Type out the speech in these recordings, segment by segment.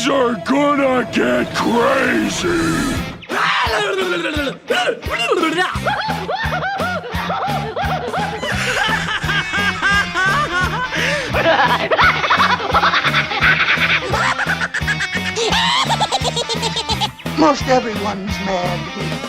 Things are gonna get crazy! Most everyone's mad here.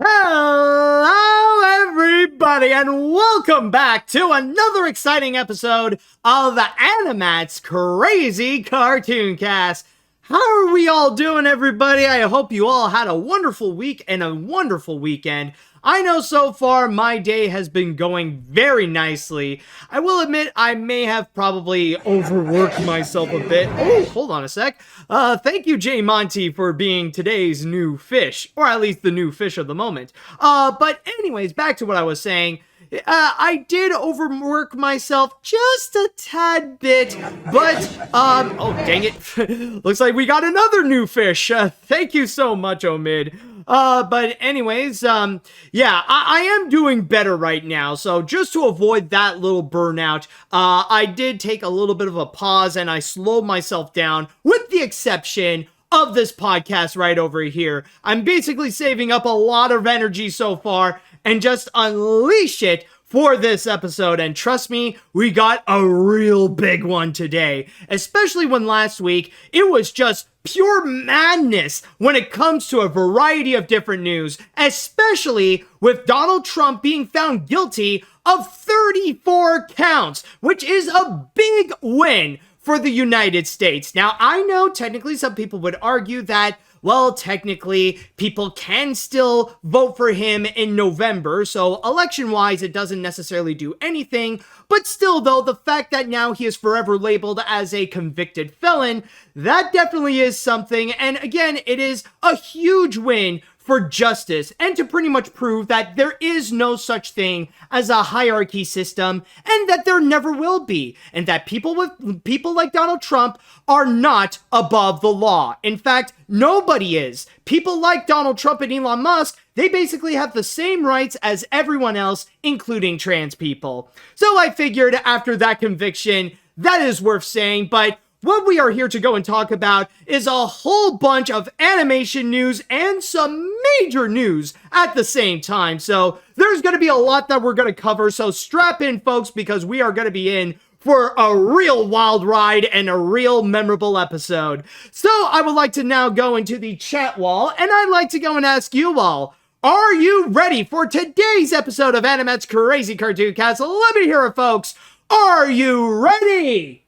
Hello, everybody, and welcome back to another exciting episode of AniMat's Crazy Cartoon Cast. How are we all doing, everybody? I hope you all had a wonderful week and a wonderful weekend. I know so far my day has been going very nicely. I will admit I may have probably overworked myself a bit. Oh, hold on a sec. Thank you, Jay Monty, for being today's new fish, or at least the new fish of the moment. But anyways, back to what I was saying. I did overwork myself just a tad bit, but, oh, dang it. Looks like we got another new fish. Thank you so much, Omid. But anyways, yeah, I am doing better right now, so just to avoid that little burnout, I did take a little bit of a pause and I slowed myself down, with the exception of this podcast right over here. I'm basically saving up a lot of energy so far and just unleash it for this episode, and trust me, we got a real big one today, especially when last week it was just pure madness when it comes to a variety of different news, especially with Donald Trump being found guilty of 34 counts, which is a big win for the United States. Now, I know technically some people would argue that, well, technically, people can still vote for him in November, so election-wise, it doesn't necessarily do anything, but still, though, the fact that now he is forever labeled as a convicted felon, that definitely is something, and again, it is a huge win for justice, and to pretty much prove that there is no such thing as a hierarchy system, and that there never will be, and that people like Donald Trump are not above the law. In fact, nobody is. People like Donald Trump and Elon Musk, they basically have the same rights as everyone else, including trans people. So I figured after that conviction, that is worth saying, but what we are here to go and talk about is a whole bunch of animation news and some major news at the same time. So there's going to be a lot that we're going to cover. So strap in, folks, because we are going to be in for a real wild ride and a real memorable episode. So I would like to now go into the chat wall, and I'd like to go and ask you all, are you ready for today's episode of AniMat's Crazy Cartoon Cast? Let me hear it, folks. Are you ready?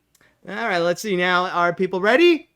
All right, let's see now. Are people ready?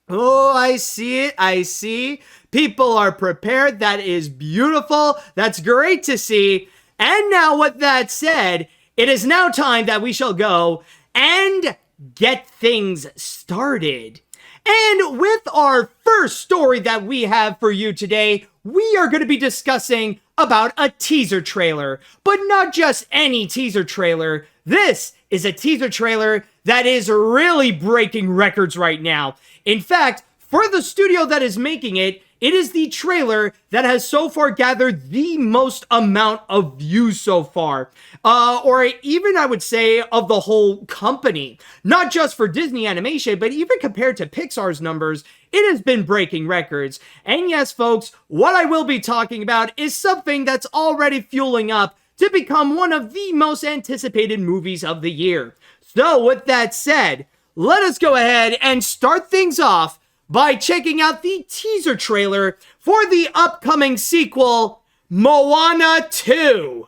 Oh, I see it. I see. People are prepared. That is beautiful. That's great to see. And now, with that said, it is now time that we shall go and get things started. And with our first story that we have for you today, we are going to be discussing about a teaser trailer, but not just any teaser trailer. This is a teaser trailer that is really breaking records right now. In fact, for the studio that is making it, it is the trailer that has so far gathered the most amount of views so far. Or even, I would say, of the whole company. Not just for Disney Animation, but even compared to Pixar's numbers, it has been breaking records. And yes, folks, what I will be talking about is something that's already fueling up to become one of the most anticipated movies of the year. So with that said, let us go ahead and start things off by checking out the teaser trailer for the upcoming sequel, Moana 2.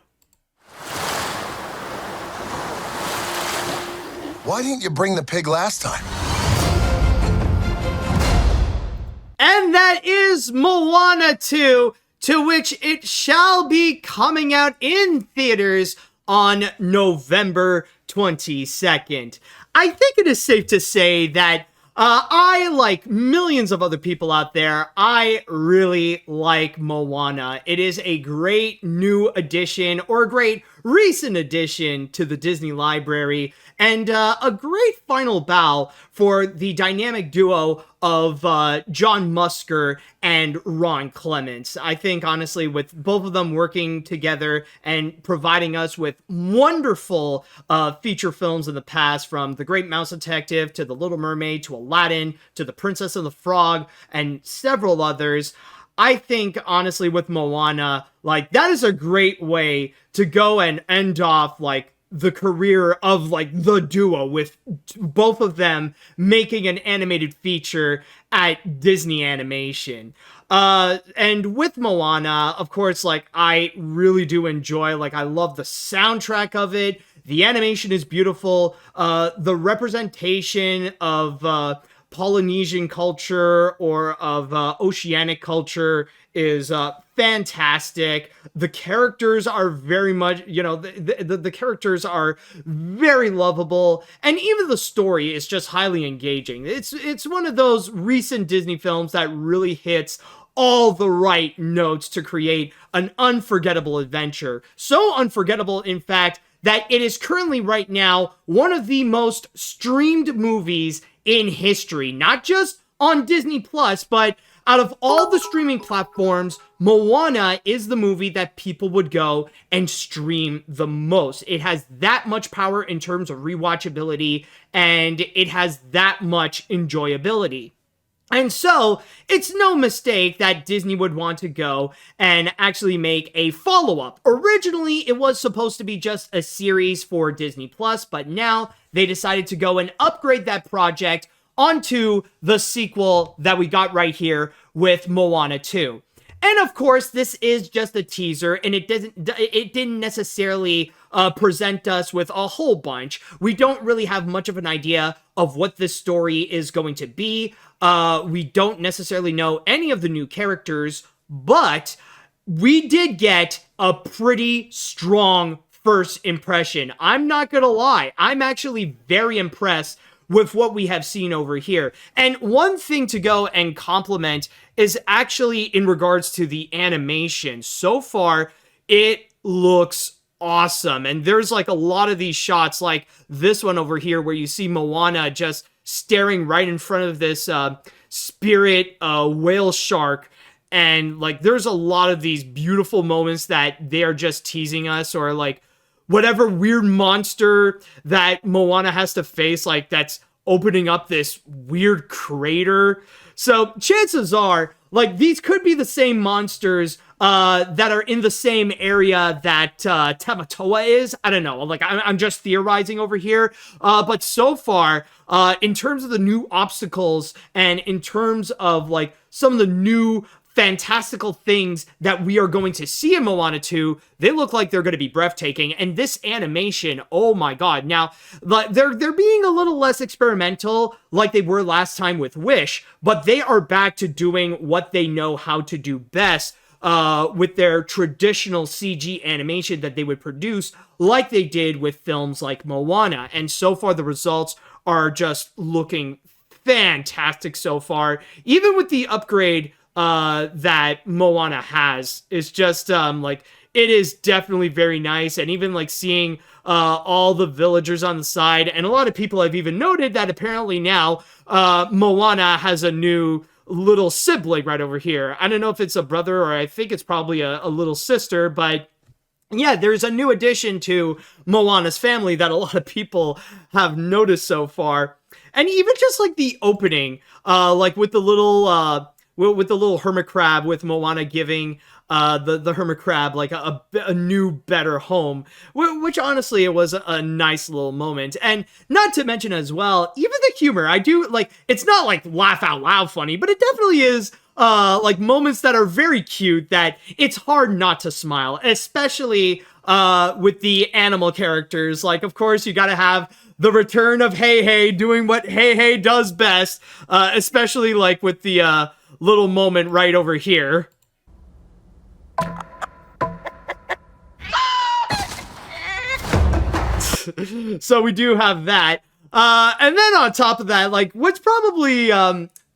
Why didn't you bring the pig last time? And that is Moana 2, to which it shall be coming out in theaters on November 22nd. I think it is safe to say that I, like millions of other people out there, I really like Moana. It is a great new addition, or a great recent addition to the Disney library, and a great final bow for the dynamic duo of John Musker and Ron Clements. I think, honestly, with both of them working together and providing us with wonderful feature films in the past, from The Great Mouse Detective to The Little Mermaid to Aladdin to The Princess and the Frog and several others, I think, honestly, with Moana, like, that is a great way to go and end off, like, the career of, like, the duo, with both of them making an animated feature at Disney Animation. And with Moana, of course, like, I really do enjoy, like, I love the soundtrack of it. The animation is beautiful. The representation of Polynesian culture or of oceanic culture is fantastic. The characters are very much, you know, the characters are very lovable, and even the story is just highly engaging. It's one of those recent Disney films that really hits all the right notes to create an unforgettable adventure. So unforgettable, in fact, that it is currently right now one of the most streamed movies in history, not just on Disney Plus, but out of all the streaming platforms, Moana is the movie that people would go and stream the most. It has that much power in terms of rewatchability, and it has that much enjoyability. And so, it's no mistake that Disney would want to go and actually make a follow-up. Originally, it was supposed to be just a series for Disney Plus, but now they decided to go and upgrade that project onto the sequel that we got right here with Moana 2. And of course, this is just a teaser, and it didn't necessarily present us with a whole bunch. We don't really have much of an idea of what this story is going to be. We don't necessarily know any of the new characters, but we did get a pretty strong first impression. I'm not gonna lie, I'm actually very impressed with what we have seen over here. And one thing to go and compliment is actually in regards to the animation. So far, it looks awesome. And there's like a lot of these shots, like this one over here, where you see Moana just staring right in front of this spirit whale shark. And like, there's a lot of these beautiful moments that they are just teasing us, or like whatever weird monster that Moana has to face, like that's opening up this weird crater. So chances are, like, these could be the same monsters that are in the same area that Tamatoa is. I don't know. Like, I'm just theorizing over here. But so far, in terms of the new obstacles and in terms of, like, some of the new fantastical things that we are going to see in Moana 2, they look like they're going to be breathtaking. And this animation, oh my god. Now, they're being a little less experimental like they were last time with Wish, but they are back to doing what they know how to do best with their traditional CG animation that they would produce like they did with films like Moana. And so far, the results are just looking fantastic so far. Even with the upgrade that Moana has, is just like, it is definitely very nice. And even like seeing all the villagers on the side, and a lot of people have even noted that apparently now Moana has a new little sibling right over here. I don't know if it's a brother, or I think it's probably a little sister, but yeah, there's a new addition to Moana's family that a lot of people have noticed so far. And even just like the opening, like with the little hermit crab, with Moana giving the hermit crab like a new, better home, which honestly, it was a nice little moment. And not to mention as well, even the humor, I do like, it's not like laugh out loud funny, but it definitely is like moments that are very cute that it's hard not to smile, especially with the animal characters. Like, of course, you gotta have the return of Hey Hey doing what Hey Hey does best, especially like with the little moment right over here. So we do have that. And then on top of that, like, what's probably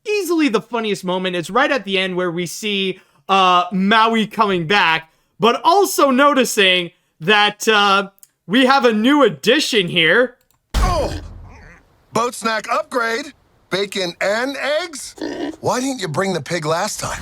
easily the funniest moment is right at the end, where we see Maui coming back, but also noticing that we have a new addition here. Oh! Boat snack upgrade. Bacon and eggs? Why didn't you bring the pig last time?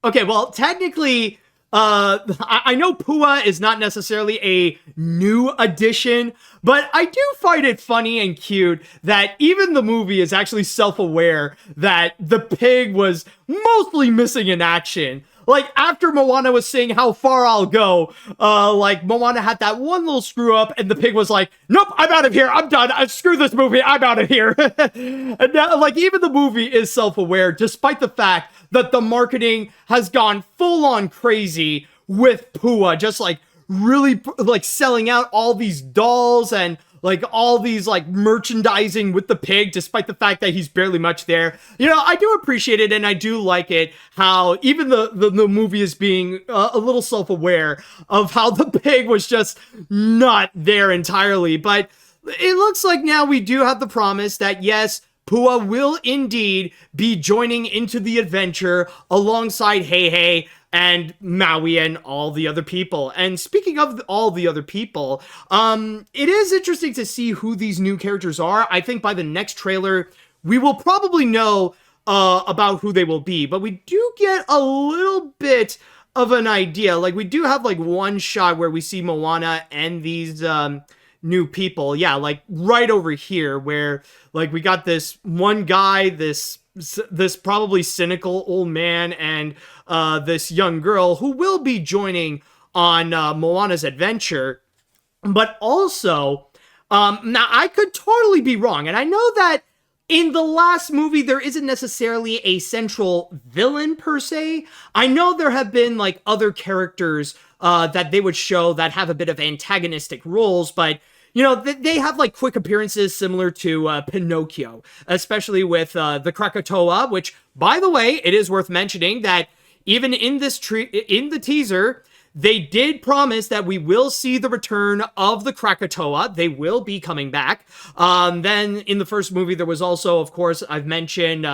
Okay, well, technically, I know Pua is not necessarily a new addition, but I do find it funny and cute that even the movie is actually self-aware that the pig was mostly missing in action. Like, after Moana was saying how far I'll go, like, Moana had that one little screw up, and the pig was like, nope, I'm out of here, I'm done, screw this movie, I'm out of here. And now, like, even the movie is self-aware, despite the fact that the marketing has gone full-on crazy with Pua, just, like, really, like, selling out all these dolls and like all these like merchandising with the pig, despite the fact that he's barely much there. You know, I do appreciate it, and I do like it how even the movie is being a little self-aware of how the pig was just not there entirely. But it looks like now we do have the promise that yes, Pua will indeed be joining into the adventure alongside Hey and Maui and all the other people. And speaking of all the other people, it is interesting to see who these new characters are. I think by the next trailer, we will probably know about who they will be. But we do get a little bit of an idea. Like, we do have, like, one shot where we see Moana and these new people. Yeah, like, right over here where, like, we got this one guy, this probably cynical old man, and this young girl who will be joining on Moana's adventure. But also, now I could totally be wrong, and I know that in the last movie there isn't necessarily a central villain per se. I know there have been like other characters that they would show that have a bit of antagonistic roles, but you know, they have like quick appearances similar to Pinocchio, especially with the Krakatoa, which, by the way, it is worth mentioning that even in this in the teaser, they did promise that we will see the return of the Krakatoa. They will be coming back. Then in the first movie, there was also, of course, I've mentioned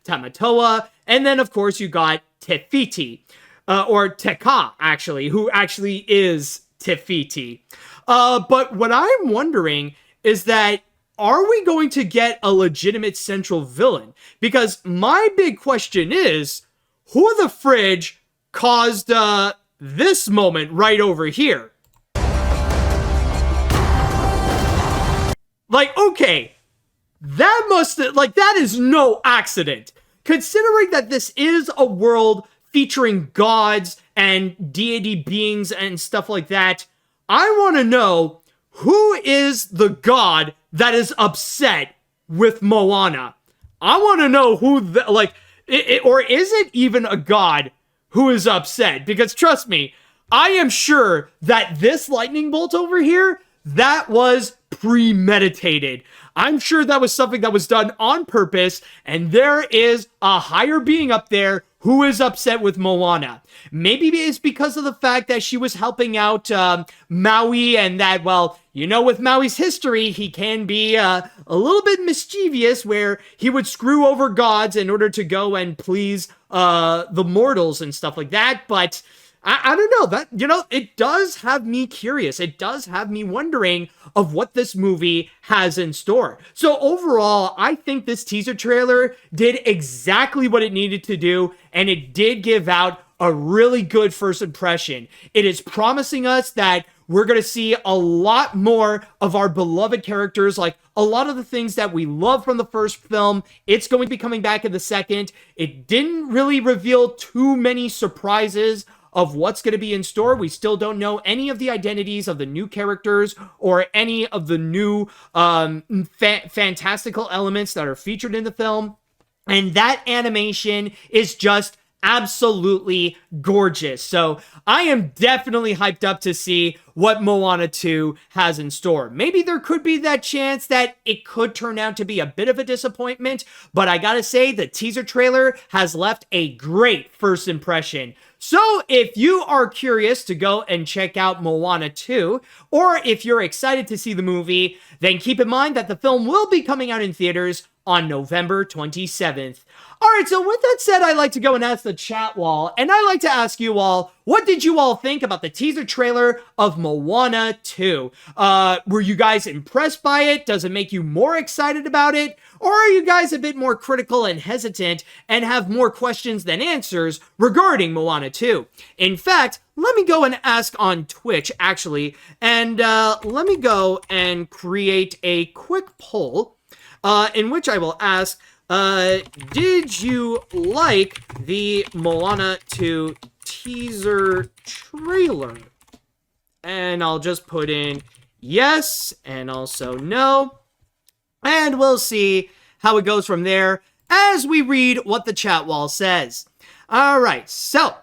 Tamatoa, and then, of course, you got Te Fiti, or Teka, actually, who actually is Te Fiti. But what I'm wondering is that, are we going to get a legitimate central villain? Because my big question is, who the fridge caused this moment right over here? Like, okay, that that is no accident. Considering that this is a world featuring gods and deity beings and stuff like that, I want to know, who is the god that is upset with Moana? I want to know who, or is it even a god who is upset? Because trust me, I am sure that this lightning bolt over here, that was premeditated. I'm sure that was something that was done on purpose, and there is a higher being up there who is upset with Moana. Maybe it's because of the fact that she was helping out Maui, and that, well, you know, with Maui's history, he can be a little bit mischievous, where he would screw over gods in order to go and please the mortals and stuff like that. But I don't know, that, you know, it does have me curious. It does have me wondering of what this movie has in store. So overall, I think this teaser trailer did exactly what it needed to do, and it did give out a really good first impression. It is promising us that we're going to see a lot more of our beloved characters, like a lot of the things that we love from the first film. It's going to be coming back in the second. It didn't really reveal too many surprises of what's going to be in store. We still don't know any of the identities of the new characters or any of the new fantastical elements that are featured in the film. And that animation is just absolutely gorgeous. So I am definitely hyped up to see what Moana 2 has in store. Maybe there could be that chance that it could turn out to be a bit of a disappointment, but I gotta say, the teaser trailer has left a great first impression. So if you are curious to go and check out Moana 2, or if you're excited to see the movie, then keep in mind that the film will be coming out in theaters on November 27th. All right, so with that said, I like to go and ask the chat wall, and I like to ask you all, what did you all think about the teaser trailer of Moana 2? Were you guys impressed by it? Does it make you more excited about it? Or are you guys a bit more critical and hesitant and have more questions than answers regarding Moana 2? In fact, let me go and ask on Twitch, actually, and let me go and create a quick poll in which I will ask, did you like the Moana 2 teaser trailer? And I'll just put in yes and also no. And we'll see how it goes from there as we read what the chat wall says. All right, so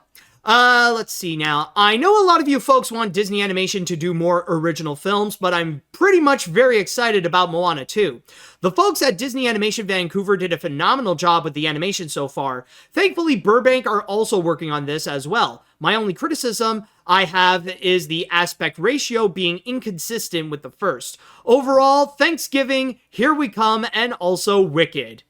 let's see now. I know a lot of you folks want Disney Animation to do more original films, but I'm pretty much very excited about Moana 2. The folks at Disney Animation Vancouver did a phenomenal job with the animation so far. Thankfully, Burbank are also working on this as well. My only criticism I have is the aspect ratio being inconsistent with the first. Overall, Thanksgiving, Here We Come, and also Wicked.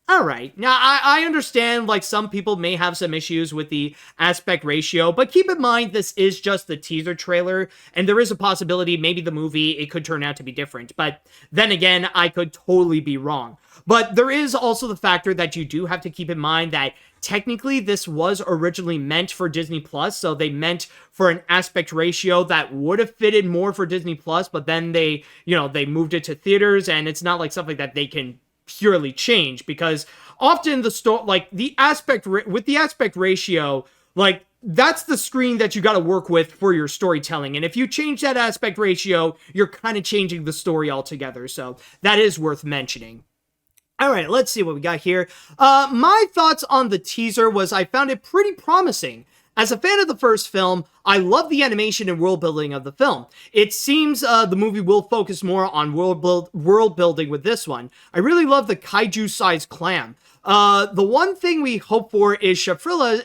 Alright, now I understand like some people may have some issues with the aspect ratio, but keep in mind this is just the teaser trailer, and there is a possibility maybe the movie, it could turn out to be different, but then again, I could totally be wrong. But there is also the factor that you do have to keep in mind that technically this was originally meant for Disney Plus, so they meant for an aspect ratio that would have fitted more for Disney Plus, but then they moved it to theaters, and it's not like something that they can purely change, because often the aspect ratio, like that's the screen that you got to work with for your storytelling, and if you change that aspect ratio, you're kind of changing the story altogether, so that is worth mentioning. All right, let's see what we got here. My thoughts on the teaser was I found it pretty promising. As a fan of the first film, I love the animation and world building of the film. It seems the movie will focus more on world building with this one. I really love the kaiju-sized clam. The one thing we hope for is Shafrilla's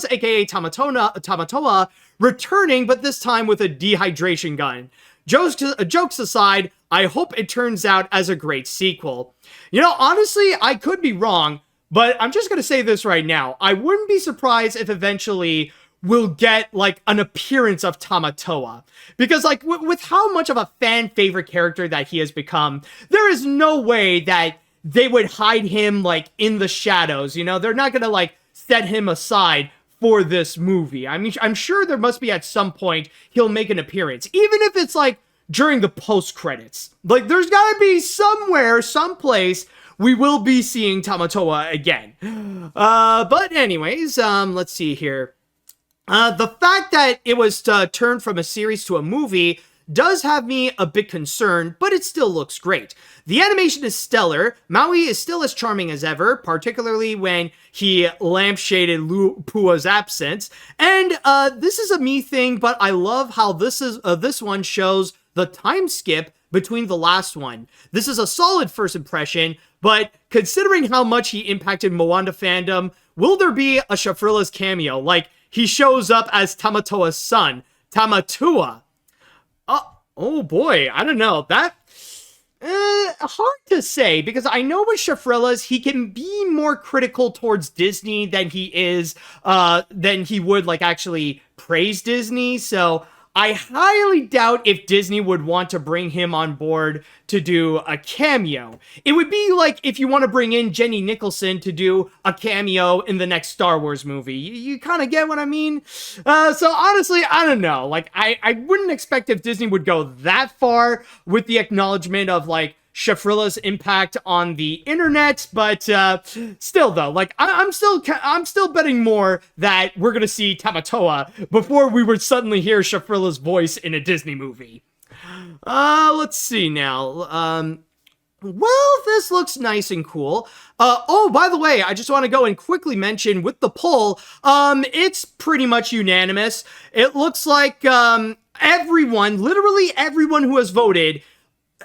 aka Tamatoa, returning, but this time with a dehydration gun. Jokes aside, I hope it turns out as a great sequel. You know, honestly, I could be wrong, but I'm just going to say this right now. I wouldn't be surprised if eventually we'll get, like, an appearance of Tamatoa. Because, like, with how much of a fan favorite character that he has become, there is no way that they would hide him, like, in the shadows, you know? They're not going to, like, set him aside for this movie. I mean, I'm sure there must be at some point he'll make an appearance. Even if it's, like, during the post-credits. Like, there's got to be somewhere, someplace, we will be seeing Tamatoa again. But anyways, let's see here. The fact that it was turned from a series to a movie does have me a bit concerned, but it still looks great. The animation is stellar. Maui is still as charming as ever, particularly when he lampshaded Pua's absence. And this is a me thing, but I love how this one shows the time skip between the last one. This is a solid first impression, but considering how much he impacted Moana fandom, will there be a Shafrilla's cameo? Like, he shows up as Tamatoa's son, Tamatua. Oh boy, I don't know. That, hard to say, because I know with Shafrilla's, he can be more critical towards Disney than he would, like, actually praise Disney, so I highly doubt if Disney would want to bring him on board to do a cameo. It would be like if you want to bring in Jenny Nicholson to do a cameo in the next Star Wars movie. You kind of get what I mean? So honestly, I don't know. Like, I wouldn't expect if Disney would go that far with the acknowledgement of, like, Shafrilla's impact on the internet, but still though, like, I'm still betting more that we're gonna see Tamatoa before we would suddenly hear Shafrilla's voice in a Disney movie. Let's see now. Well, this looks nice and cool. Oh, by the way, I just want to go and quickly mention with the poll, it's pretty much unanimous. It looks like everyone, literally everyone who has voted,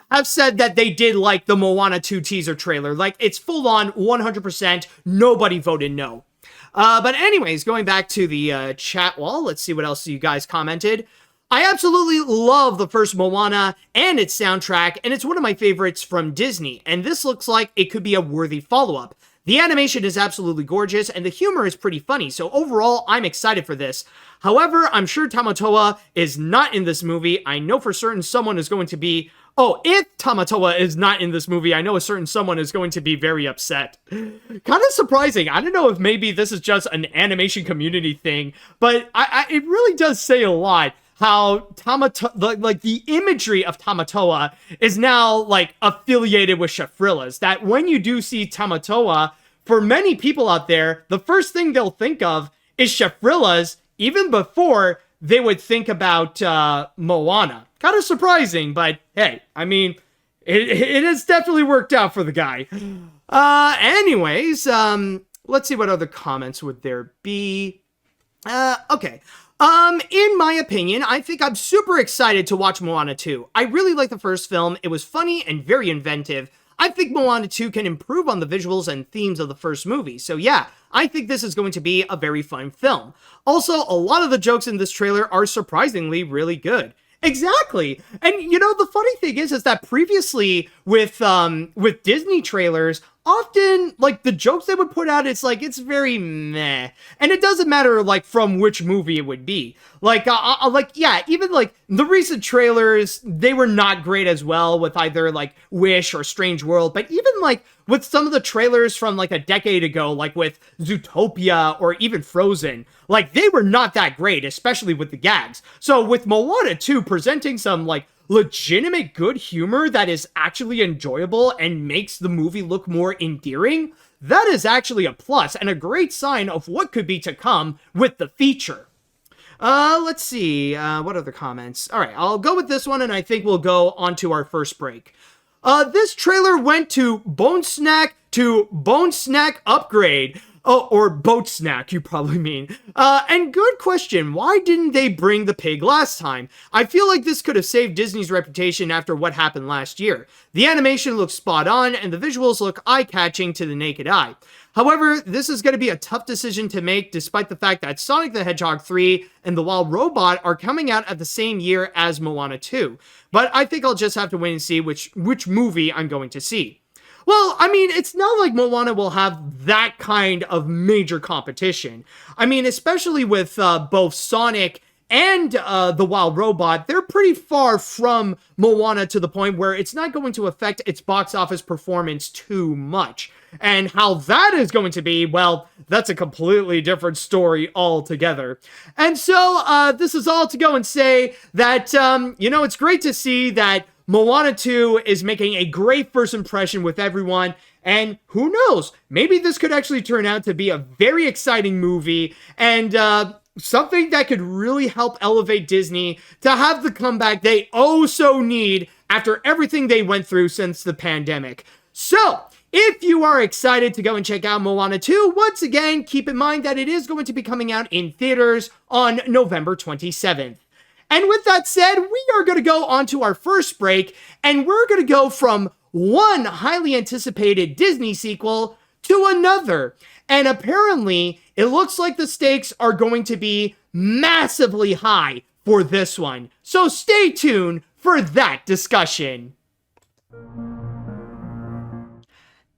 have said that they did like the Moana 2 teaser trailer. Like, it's full on 100%. Nobody voted no. But anyways, going back to the chat wall, let's see what else you guys commented. I absolutely love the first Moana and its soundtrack, and it's one of my favorites from Disney, and this looks like it could be a worthy follow-up. The animation is absolutely gorgeous, and the humor is pretty funny, so overall, I'm excited for this. However, I'm sure Tamatoa is not in this movie. I know for certain someone is going to be... Oh, if Tamatoa is not in this movie, I know a certain someone is going to be very upset. Kind of surprising. I don't know if maybe this is just an animation community thing, but it really does say a lot how the imagery of Tamatoa is now, like, affiliated with Shafrillas. That when you do see Tamatoa, for many people out there, the first thing they'll think of is Shafrillas, even before they would think about Moana. Kind of surprising, but hey, I mean, it has definitely worked out for the guy. Anyways, let's see what other comments would there be. Okay. In my opinion, I think I'm super excited to watch Moana 2. I really like the first film. It was funny and very inventive. I think Moana 2 can improve on the visuals and themes of the first movie. So yeah, I think this is going to be a very fun film. Also, a lot of the jokes in this trailer are surprisingly really good. Exactly. And you know, the funny thing is that previously with Disney trailers, often, like, the jokes they would put out, it's like, it's very meh. And it doesn't matter, like, from which movie it would be. Like, yeah, even, like, the recent trailers, they were not great as well with either, like, Wish or Strange World. But even, like, with some of the trailers from, like, a decade ago, like with Zootopia or even Frozen, like, they were not that great, especially with the gags. So with Moana 2 presenting some, like, legitimate good humor that is actually enjoyable and makes the movie look more endearing, that is actually a plus and a great sign of what could be to come with the feature. Let's see, what other comments? All right, I'll go with this one, and I think we'll go on to our first break. This trailer went to Bone Snack Upgrade. Oh, or Boat Snack, you probably mean. And good question, why didn't they bring the pig last time? I feel like this could have saved Disney's reputation after what happened last year. The animation looks spot on, and the visuals look eye-catching to the naked eye. However, this is going to be a tough decision to make, despite the fact that Sonic the Hedgehog 3 and The Wild Robot are coming out at the same year as Moana 2. But I think I'll just have to wait and see which movie I'm going to see. Well, I mean, it's not like Moana will have that kind of major competition. I mean, especially with both Sonic and The Wild Robot, they're pretty far from Moana to the point where it's not going to affect its box office performance too much. And how that is going to be, well, that's a completely different story altogether. And so, this is all to go and say that, you know, it's great to see that Moana 2 is making a great first impression with everyone, and who knows, maybe this could actually turn out to be a very exciting movie, and something that could really help elevate Disney to have the comeback they oh so need after everything they went through since the pandemic. So, if you are excited to go and check out Moana 2, once again, keep in mind that it is going to be coming out in theaters on November 27th. And with that said, we are going to go on to our first break, and we're going to go from one highly anticipated Disney sequel to another. And apparently, it looks like the stakes are going to be massively high for this one. So stay tuned for that discussion.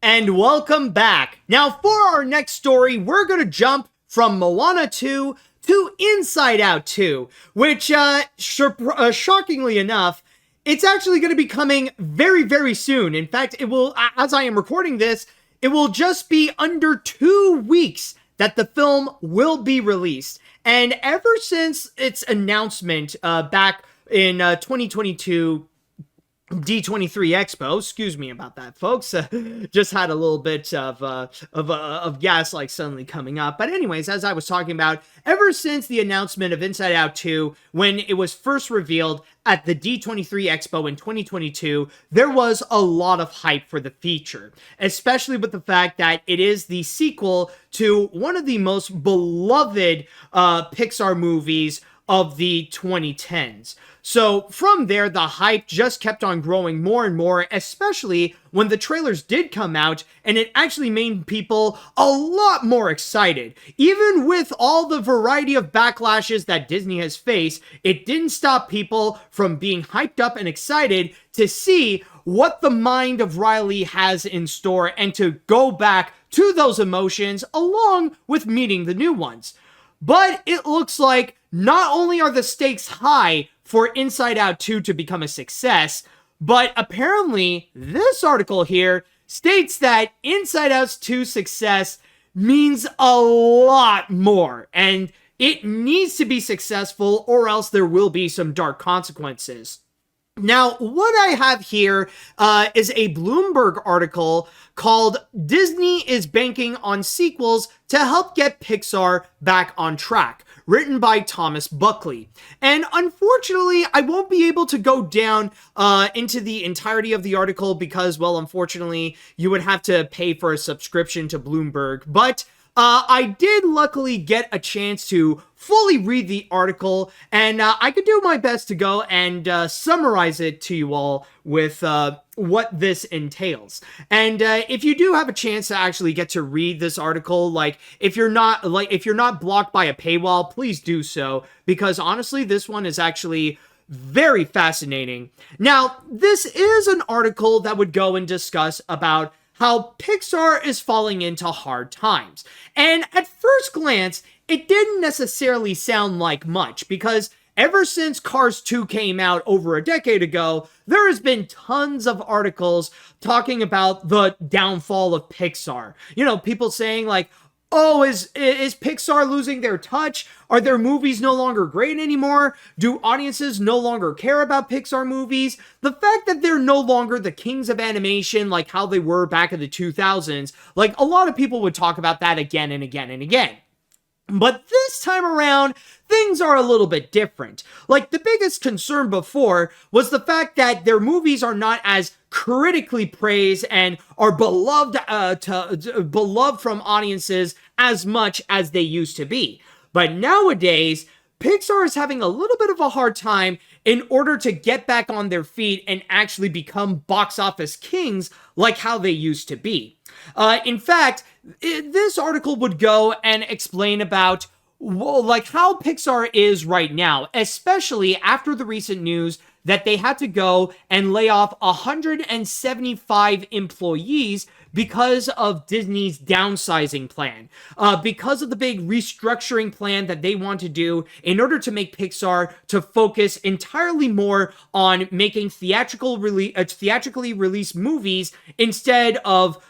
And welcome back. Now, for our next story, we're going to jump from Moana 2 to Inside Out 2, which, shockingly enough, it's actually going to be coming very, very soon. In fact, it will, as I am recording this, it will just be under 2 weeks that the film will be released. And ever since its announcement back in 2022 D23 Expo, excuse me about that, folks, just had a little bit of gas like suddenly coming up. But anyways, as I was talking about, ever since the announcement of Inside Out 2, when it was first revealed at the D23 Expo in 2022, there was a lot of hype for the feature, especially with the fact that it is the sequel to one of the most beloved Pixar movies of the 2010s. So from there, the hype just kept on growing more and more, especially when the trailers did come out, and it actually made people a lot more excited. Even with all the variety of backlashes that Disney has faced, it didn't stop people from being hyped up and excited to see what the mind of Riley has in store and to go back to those emotions along with meeting the new ones. But it looks like not only are the stakes high for Inside Out 2 to become a success, but apparently this article here states that Inside Out's 2 success means a lot more, and it needs to be successful or else there will be some dark consequences. Now, what I have here is a Bloomberg article called "Disney is Banking on Sequels to Help Get Pixar Back on Track," written by Thomas Buckley. And unfortunately, I won't be able to go down into the entirety of the article because, well, unfortunately, you would have to pay for a subscription to Bloomberg. But I did luckily get a chance to fully read the article, and I could do my best to go and summarize it to you all with what this entails. And if you do have a chance to actually get to read this article, if you're not blocked by a paywall, please do so, because honestly, this one is actually very fascinating. Now, this is an article that would go and discuss about how Pixar is falling into hard times. And at first glance, it didn't necessarily sound like much, because ever since Cars 2 came out over a decade ago, there has been tons of articles talking about the downfall of Pixar. You know, people saying like, oh, is Pixar losing their touch? Are their movies no longer great anymore? Do audiences no longer care about Pixar movies? The fact that they're no longer the kings of animation like how they were back in the 2000s, like a lot of people would talk about that again and again and again. But this time around, things are a little bit different. Like, the biggest concern before was the fact that their movies are not as critically praised and are beloved from audiences as much as they used to be. But nowadays, Pixar is having a little bit of a hard time in order to get back on their feet and actually become box office kings like how they used to be. In fact, this article would go and explain about how Pixar is right now, especially after the recent news that they had to go and lay off 175 employees because of Disney's downsizing plan, because of the big restructuring plan that they want to do in order to make Pixar to focus entirely more on making theatrically released movies instead of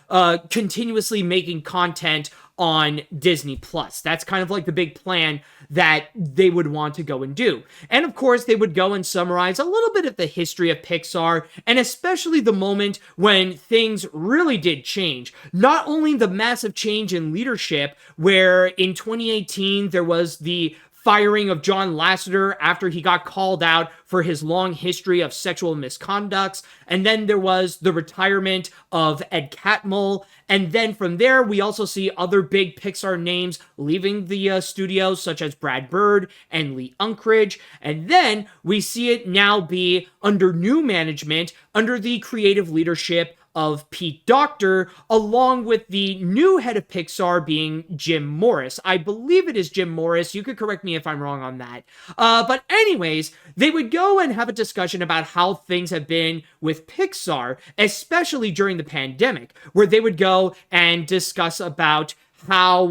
continuously making content on Disney Plus. That's kind of like the big plan that they would want to go and do. And of course, they would go and summarize a little bit of the history of Pixar, and especially the moment when things really did change. Not only the massive change in leadership, where in 2018 there was the firing of John Lasseter after he got called out for his long history of sexual misconducts. And then there was the retirement of Ed Catmull. And then from there, we also see other big Pixar names leaving the studio, such as Brad Bird and Lee Unkrich. And then we see it now be under new management, under the creative leadership of Pete Docter, along with the new head of Pixar being Jim Morris. I believe it is Jim Morris. You could correct me if I'm wrong on that. But anyways, they would go and have a discussion about how things have been with Pixar, especially during the pandemic, where they would go and discuss about how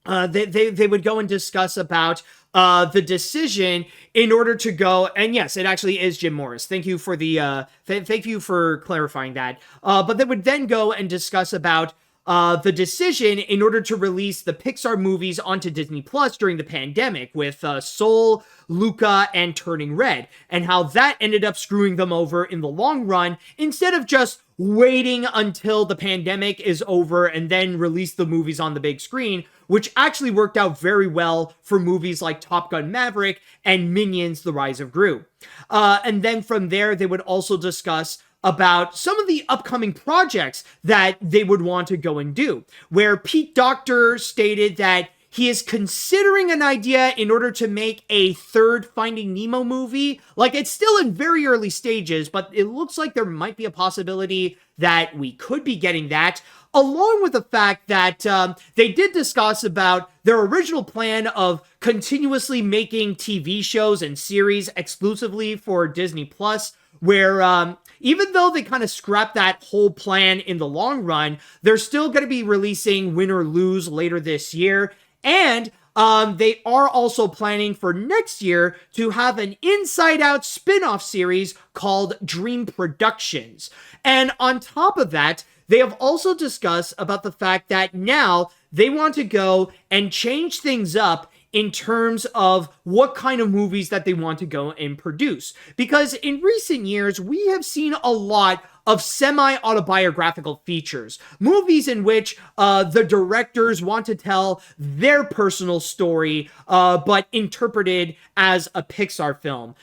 they would go and discuss about the decision in order to go, and yes, it actually is Jim Morris. Thank you for the thank you for clarifying that. But they would then go and discuss about the decision in order to release the Pixar movies onto Disney Plus during the pandemic with Soul, Luca, and Turning Red, and how that ended up screwing them over in the long run, instead of just waiting until the pandemic is over and then release the movies on the big screen, which actually worked out very well for movies like Top Gun Maverick and Minions: The Rise of Gru. And then from there, they would also discuss about some of the upcoming projects that they would want to go and do, where Pete Docter stated that he is considering an idea in order to make a third Finding Nemo movie. Like, it's still in very early stages, but it looks like there might be a possibility that we could be getting that, along with the fact that they did discuss about their original plan of continuously making TV shows and series exclusively for Disney Plus, where even though they kind of scrapped that whole plan in the long run, they're still going to be releasing Win or Lose later this year. And they are also planning for next year to have an Inside Out spin-off series called Dream Productions. And on top of that, they have also discussed about the fact that now they want to go and change things up in terms of what kind of movies that they want to go and produce. Because in recent years, we have seen a lot of semi-autobiographical features, movies in which the directors want to tell their personal story, but interpreted as a Pixar film,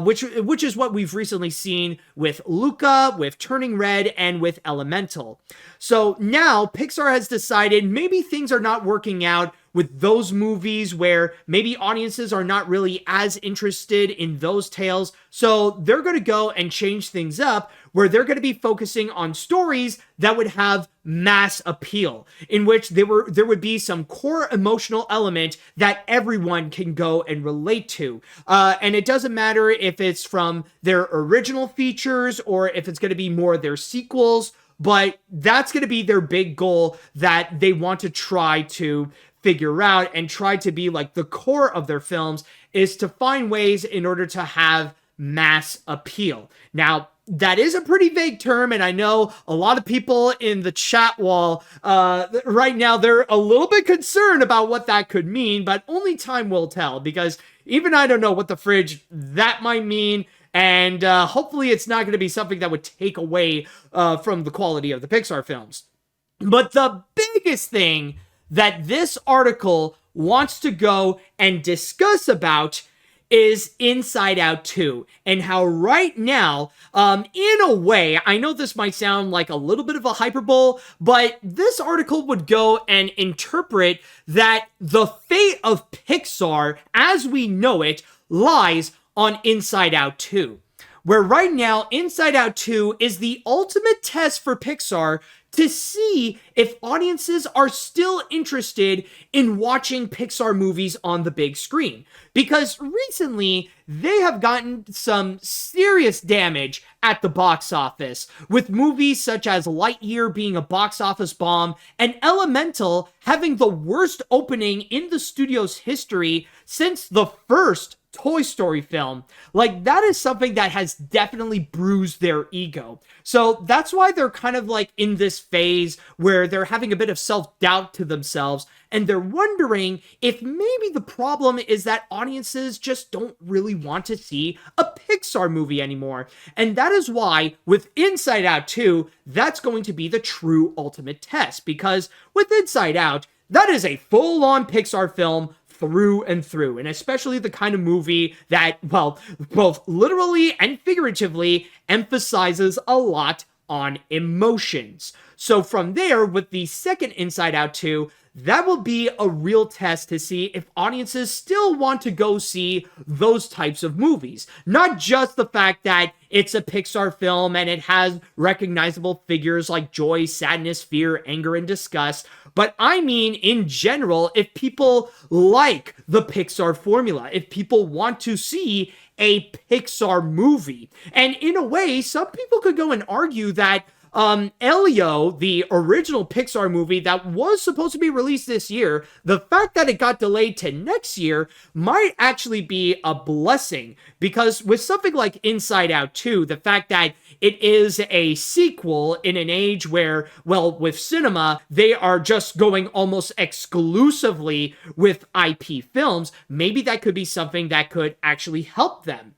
which is what we've recently seen with Luca, with Turning Red, and with Elemental. So now Pixar has decided maybe things are not working out with those movies where maybe audiences are not really as interested in those tales. So they're going to go and change things up where they're going to be focusing on stories that would have mass appeal, in which there would be some core emotional element that everyone can go and relate to. And it doesn't matter if it's from their original features or if it's going to be more of their sequels, but that's going to be their big goal that they want to try to figure out and try to be like the core of their films, is to find ways in order to have mass appeal. Now, that is a pretty vague term, and I know a lot of people in the chat wall right now, they're a little bit concerned about what that could mean, but only time will tell, because even I don't know what the fridge that might mean, and hopefully it's not going to be something that would take away from the quality of the Pixar films. But the biggest thing that this article wants to go and discuss about is Inside Out 2, and how right now, in a way, I know this might sound like a little bit of a hyperbole, but this article would go and interpret that the fate of Pixar, as we know it, lies on Inside Out 2. Where right now, Inside Out 2 is the ultimate test for Pixar to see if audiences are still interested in watching Pixar movies on the big screen. Because recently, they have gotten some serious damage at the box office, with movies such as Lightyear being a box office bomb and Elemental having the worst opening in the studio's history since the first Toy Story film. Like, that is something that has definitely bruised their ego. So that's why they're kind of like in this phase where they're having a bit of self-doubt to themselves, and they're wondering if maybe the problem is that audiences just don't really want to see a Pixar movie anymore. And that is why with Inside Out 2, that's going to be the true ultimate test, because with Inside Out, that is a full-on Pixar film through and through, and especially the kind of movie that, well, both literally and figuratively emphasizes a lot on emotions. So from there, with the second Inside Out 2, that will be a real test to see if audiences still want to go see those types of movies. Not just the fact that it's a Pixar film and it has recognizable figures like joy, sadness, fear, anger, and disgust, but I mean in general, if people like the Pixar formula, if people want to see a Pixar movie. And in a way, some people could go and argue that Elio, the original Pixar movie that was supposed to be released this year, the fact that it got delayed to next year might actually be a blessing, because with something like Inside Out 2, the fact that it is a sequel in an age where, well, with cinema, they are just going almost exclusively with IP films, maybe that could be something that could actually help them.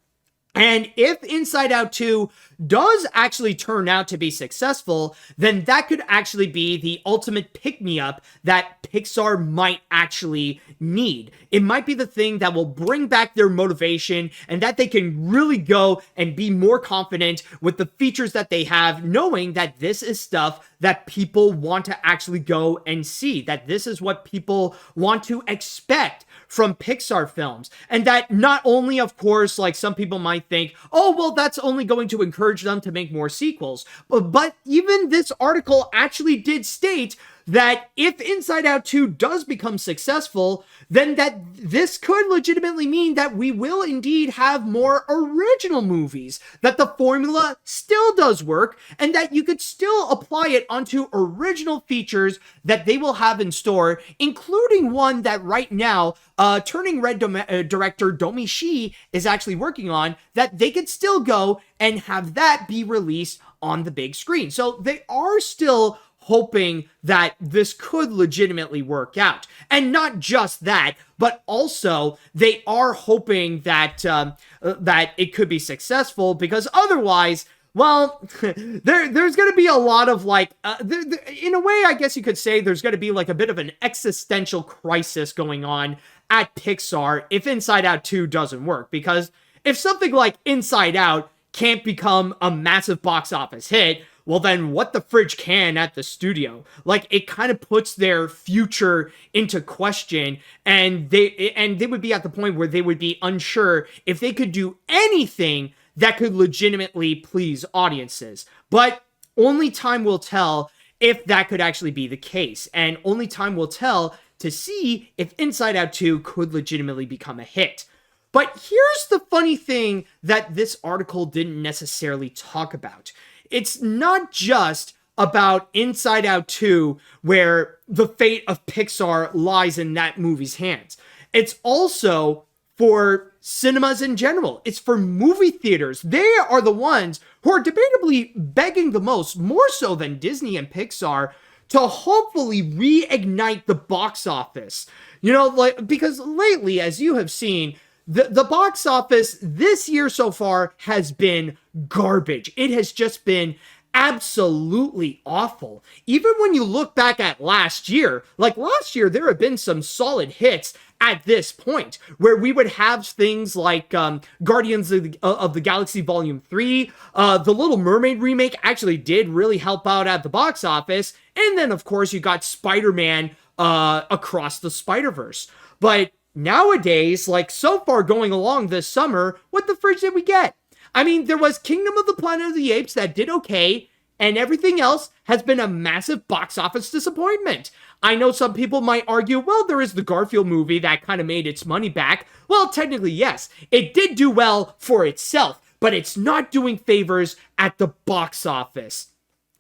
And if Inside Out 2 does actually turn out to be successful, then that could actually be the ultimate pick-me-up that Pixar might actually need. It might be the thing that will bring back their motivation and that they can really go and be more confident with the features that they have, knowing that this is stuff that people want to actually go and see, that this is what people want to expect from Pixar films. And that not only, of course, like some people might think, oh, well, that's only going to encourage them to make more sequels. But even this article actually did state that if Inside Out 2 does become successful, then that this could legitimately mean that we will indeed have more original movies, that the formula still does work, and that you could still apply it onto original features that they will have in store, including one that right now, Turning Red director Domi Shi is actually working on, that they could still go and have that be released on the big screen. So they are still hoping that this could legitimately work out. And not just that, but also they are hoping that that it could be successful, because otherwise, well, there's going to be a lot of like, in a way, I guess you could say there's going to be like a bit of an existential crisis going on at Pixar if Inside Out 2 doesn't work. Because if something like Inside Out can't become a massive box office hit, well then what the fridge can at the studio? Like, it kind of puts their future into question, and they would be at the point where they would be unsure if they could do anything that could legitimately please audiences. But only time will tell if that could actually be the case, and only time will tell to see if Inside Out 2 could legitimately become a hit. But here's the funny thing that this article didn't necessarily talk about. It's not just about Inside Out 2, where the fate of Pixar lies in that movie's hands. It's also for cinemas in general. It's for movie theaters. They are the ones who are debatably begging the most, more so than Disney and Pixar, to hopefully reignite the box office. You know, like, because lately, as you have seen, the box office this year so far has been garbage. It has just been absolutely awful. Even when you look back at last year, like last year, there have been some solid hits at this point, where we would have things like Guardians of the Galaxy Volume 3, the Little Mermaid remake actually did really help out at the box office, and then of course you got Spider-Man Across the Spider-Verse. But nowadays, like so far going along this summer, what the fridge did we get? I mean, there was Kingdom of the Planet of the Apes that did okay, and everything else has been a massive box office disappointment. I know some people might argue, well, there is the Garfield movie that kind of made its money back. Well, technically, yes, it did do well for itself, but it's not doing favors at the box office.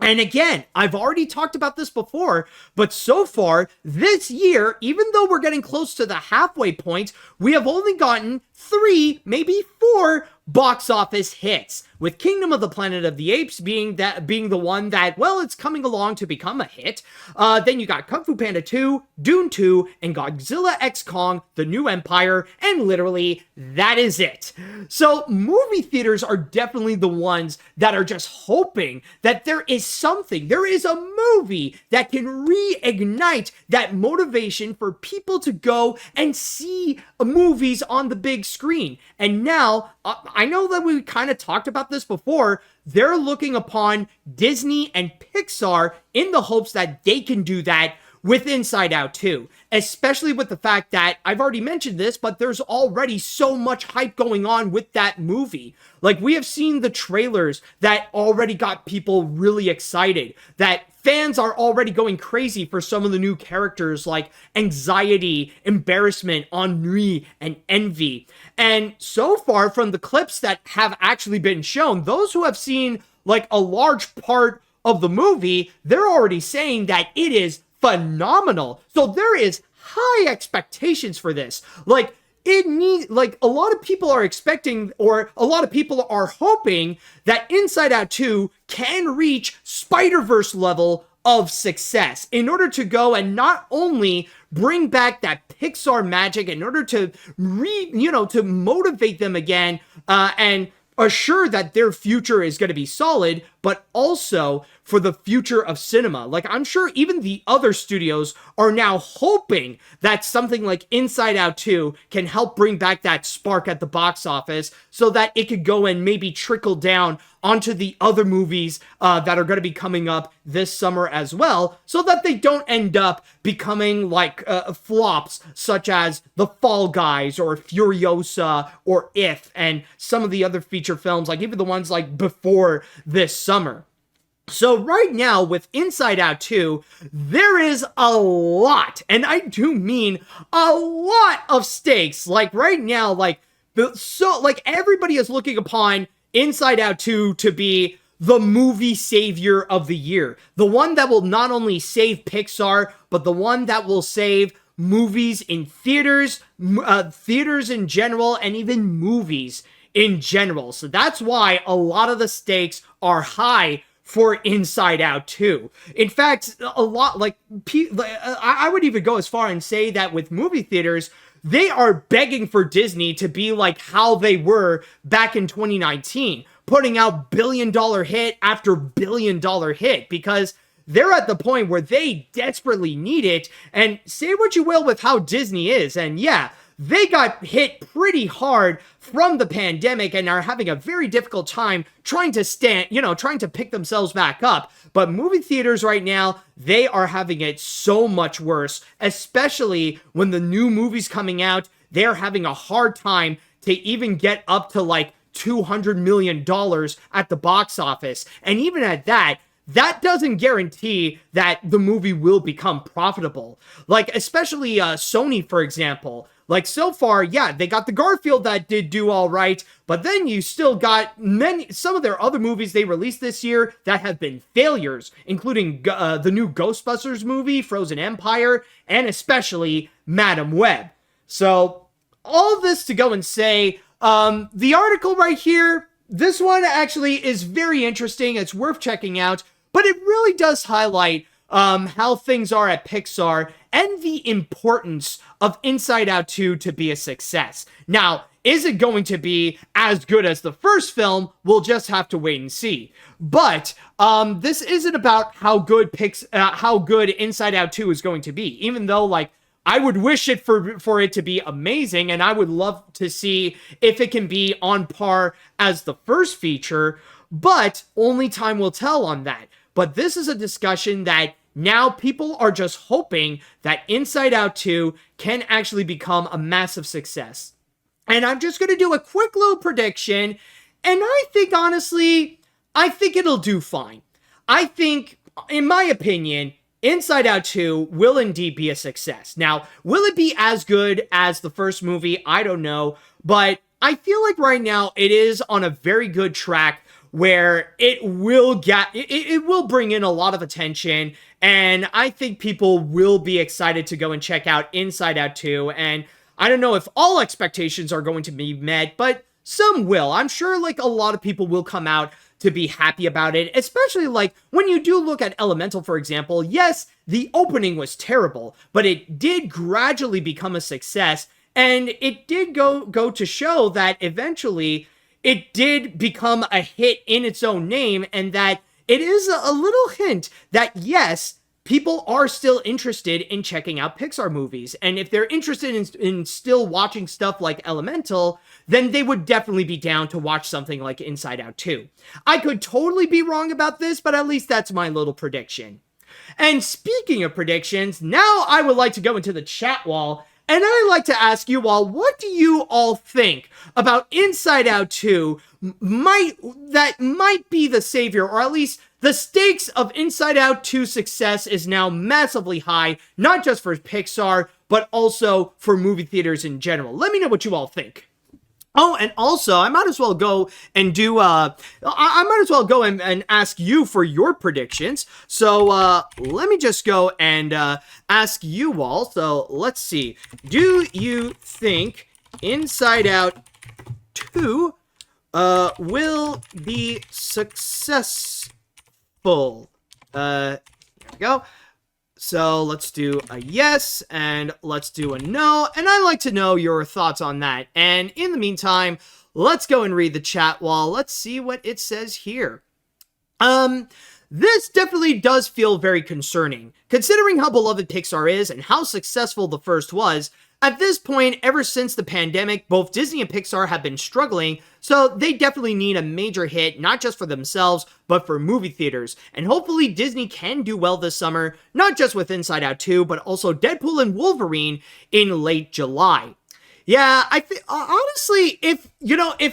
And again, I've already talked about this before, but so far this year, even though we're getting close to the halfway point, we have only gotten 3, maybe 4 box office hits, with Kingdom of the Planet of the Apes being the one that, well, it's coming along to become a hit. Then you got Kung Fu Panda 2, Dune 2, and Godzilla x Kong: The New Empire, and literally that is it. So movie theaters are definitely the ones that are just hoping that there is a movie that can reignite that motivation for people to go and see movies on the big screen. And now, I know that we kind of talked about this before, they're looking upon Disney and Pixar in the hopes that they can do that with Inside Out 2, especially with the fact that, I've already mentioned this, but there's already so much hype going on with that movie. Like, we have seen the trailers that already got people really excited, that fans are already going crazy for some of the new characters like Anxiety, Embarrassment, Ennui, and Envy. And so far, from the clips that have actually been shown, those who have seen like a large part of the movie, they're already saying that it is phenomenal. So there is high expectations for this. Like, a lot of people are expecting, or a lot of people are hoping, that Inside Out 2 can reach Spider-Verse level of success in order to go and not only bring back that Pixar magic, in order to to motivate them again, and assure that their future is going to be solid, but also for the future of cinema. Like, I'm sure even the other studios are now hoping that something like Inside Out 2 can help bring back that spark at the box office, so that it could go and maybe trickle down onto the other movies that are going to be coming up this summer as well, so that they don't end up becoming like flops such as The Fall Guys or Furiosa or If, and some of the other feature films, like even the ones like before this summer. So right now with Inside Out 2, there is a lot, and I do mean a lot of stakes. Like right now, like everybody is looking upon Inside Out 2 to be the movie savior of the year. The one that will not only save Pixar, but the one that will save movies in theaters, theaters in general, and even movies in general. So that's why a lot of the stakes are high for Inside Out 2. In fact, a lot, like, I would even go as far and say that with movie theaters, they are begging for Disney to be like how they were back in 2019, putting out billion-dollar hit after billion-dollar hit, because they're at the point where they desperately need it. And say what you will with how Disney is, and yeah, they got hit pretty hard from the pandemic and are having a very difficult time trying to pick themselves back up. But movie theaters right now, they are having it so much worse, especially when the new movies coming out, they're having a hard time to even get up to like $200 million at the box office. And even at that doesn't guarantee that the movie will become profitable. Like, especially Sony, for example. Like, so far, yeah, they got the Garfield that did do all right, but then you still got some of their other movies they released this year that have been failures, including the new Ghostbusters movie, Frozen Empire, and especially Madam Web. So, all this to go and say, the article right here, this one actually is very interesting. It's worth checking out, but it really does highlight how things are at Pixar and the importance of Inside Out 2 to be a success. Now, is it going to be as good as the first film? We'll just have to wait and see. But this isn't about how good Inside Out 2 is going to be, even though, like, I would wish it for it to be amazing, and I would love to see if it can be on par as the first feature, but only time will tell on that. But this is a discussion that now people are just hoping that Inside Out 2 can actually become a massive success. And I'm just going to do a quick little prediction, and I think, honestly, it'll do fine. I think, in my opinion, Inside Out 2 will indeed be a success. Now, will it be as good as the first movie? I don't know, but I feel like right now it is on a very good track where it will bring in a lot of attention, and I think people will be excited to go and check out Inside Out 2, and I don't know if all expectations are going to be met, but some will. I'm sure, like, a lot of people will come out to be happy about it, especially, like, when you do look at Elemental, for example. Yes, the opening was terrible, but it did gradually become a success, and it did go to show that eventually it did become a hit in its own name, and that it is a little hint that, yes, people are still interested in checking out Pixar movies. And if they're interested in still watching stuff like Elemental, then they would definitely be down to watch something like Inside Out 2. I could totally be wrong about this, but at least that's my little prediction. And speaking of predictions, now I would like to go into the chat wall, and I'd like to ask you all, what do you all think about Inside Out 2 that might be the savior, or at least the stakes of Inside Out 2 success is now massively high, not just for Pixar, but also for movie theaters in general. Let me know what you all think. Oh, and also, I might as well go and and ask you for your predictions. So, let me just go and ask you all. So, let's see. Do you think Inside Out 2 will be successful? Here we go. So let's do a yes, and let's do a no, and I'd like to know your thoughts on that. And in the meantime, let's go and read the chat wall. Let's see what it says here. This definitely does feel very concerning, considering how beloved Pixar is and how successful the first was. At this point, ever since the pandemic, both Disney and Pixar have been struggling, so they definitely need a major hit, not just for themselves, but for movie theaters. And hopefully Disney can do well this summer, not just with Inside Out 2, but also Deadpool and Wolverine in late July. Yeah, I think, honestly, if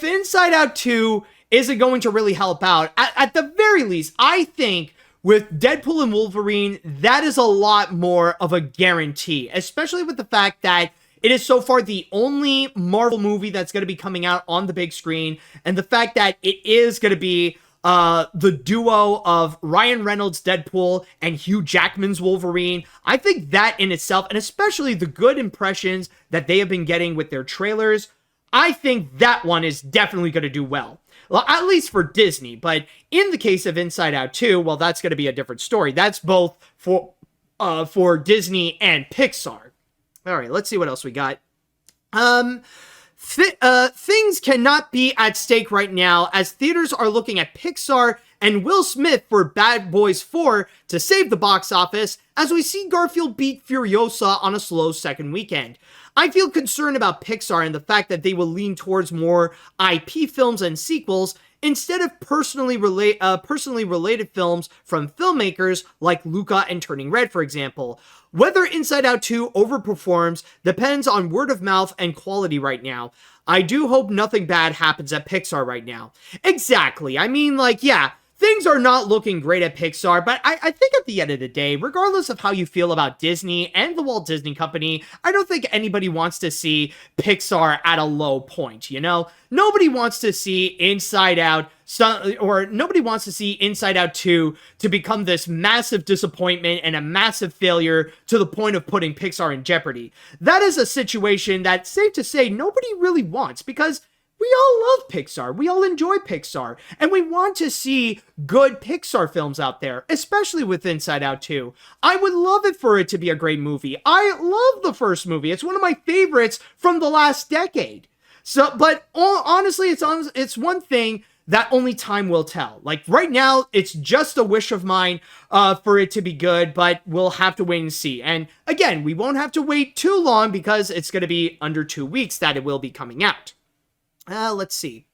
Inside Out 2 isn't going to really help out. At the very least, I think with Deadpool and Wolverine, that is a lot more of a guarantee, especially with the fact that it is so far the only Marvel movie that's going to be coming out on the big screen, and the fact that it is going to be the duo of Ryan Reynolds' Deadpool and Hugh Jackman's Wolverine. I think that in itself, and especially the good impressions that they have been getting with their trailers, I think that one is definitely going to do well. Well, at least for Disney. But in the case of Inside Out 2, well, that's going to be a different story. That's both for Disney and Pixar. All right, let's see what else we got. Things cannot be at stake right now as theaters are looking at Pixar and Will Smith for Bad Boys 4 to save the box office as we see Garfield beat Furiosa on a slow second weekend. I feel concerned about Pixar and the fact that they will lean towards more IP films and sequels instead of personally related films from filmmakers like Luca and Turning Red, for example. Whether Inside Out 2 overperforms depends on word of mouth and quality right now. I do hope nothing bad happens at Pixar right now. Exactly. I mean, like, yeah, things are not looking great at Pixar, but I think at the end of the day, regardless of how you feel about Disney and the Walt Disney Company, I don't think anybody wants to see Pixar at a low point, you know? Nobody wants to see Inside Out, nobody wants to see Inside Out 2 to become this massive disappointment and a massive failure to the point of putting Pixar in jeopardy. That is a situation that, safe to say, nobody really wants, because we all love Pixar. We all enjoy Pixar. And we want to see good Pixar films out there, especially with Inside Out 2. I would love it for it to be a great movie. I love the first movie. It's one of my favorites from the last decade. So, but honestly, it's one thing that only time will tell. Like right now, it's just a wish of mine for it to be good, but we'll have to wait and see. And again, we won't have to wait too long because it's going to be under 2 weeks that it will be coming out. Let's see.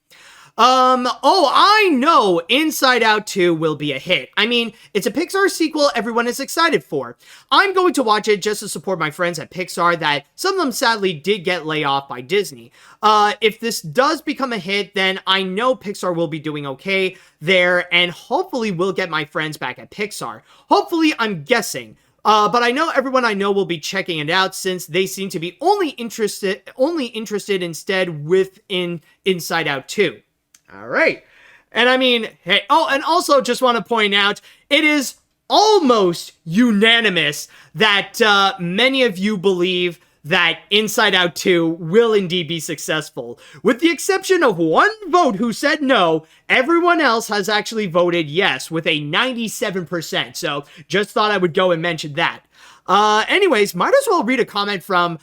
I know Inside Out 2 will be a hit. I mean, it's a Pixar sequel everyone is excited for. I'm going to watch it just to support my friends at Pixar that some of them sadly did get laid off by Disney. If this does become a hit, then I know Pixar will be doing okay there, and hopefully we'll get my friends back at Pixar. Hopefully, I'm guessing. But I know everyone I know will be checking it out since they seem to be only interested instead within Inside Out 2. All right. And I mean, hey, and also just want to point out, it is almost unanimous that many of you believe that Inside Out 2 will indeed be successful. With the exception of one vote who said no, everyone else has actually voted yes with a 97%. So just thought I would go and mention that. Anyways, might as well read a comment from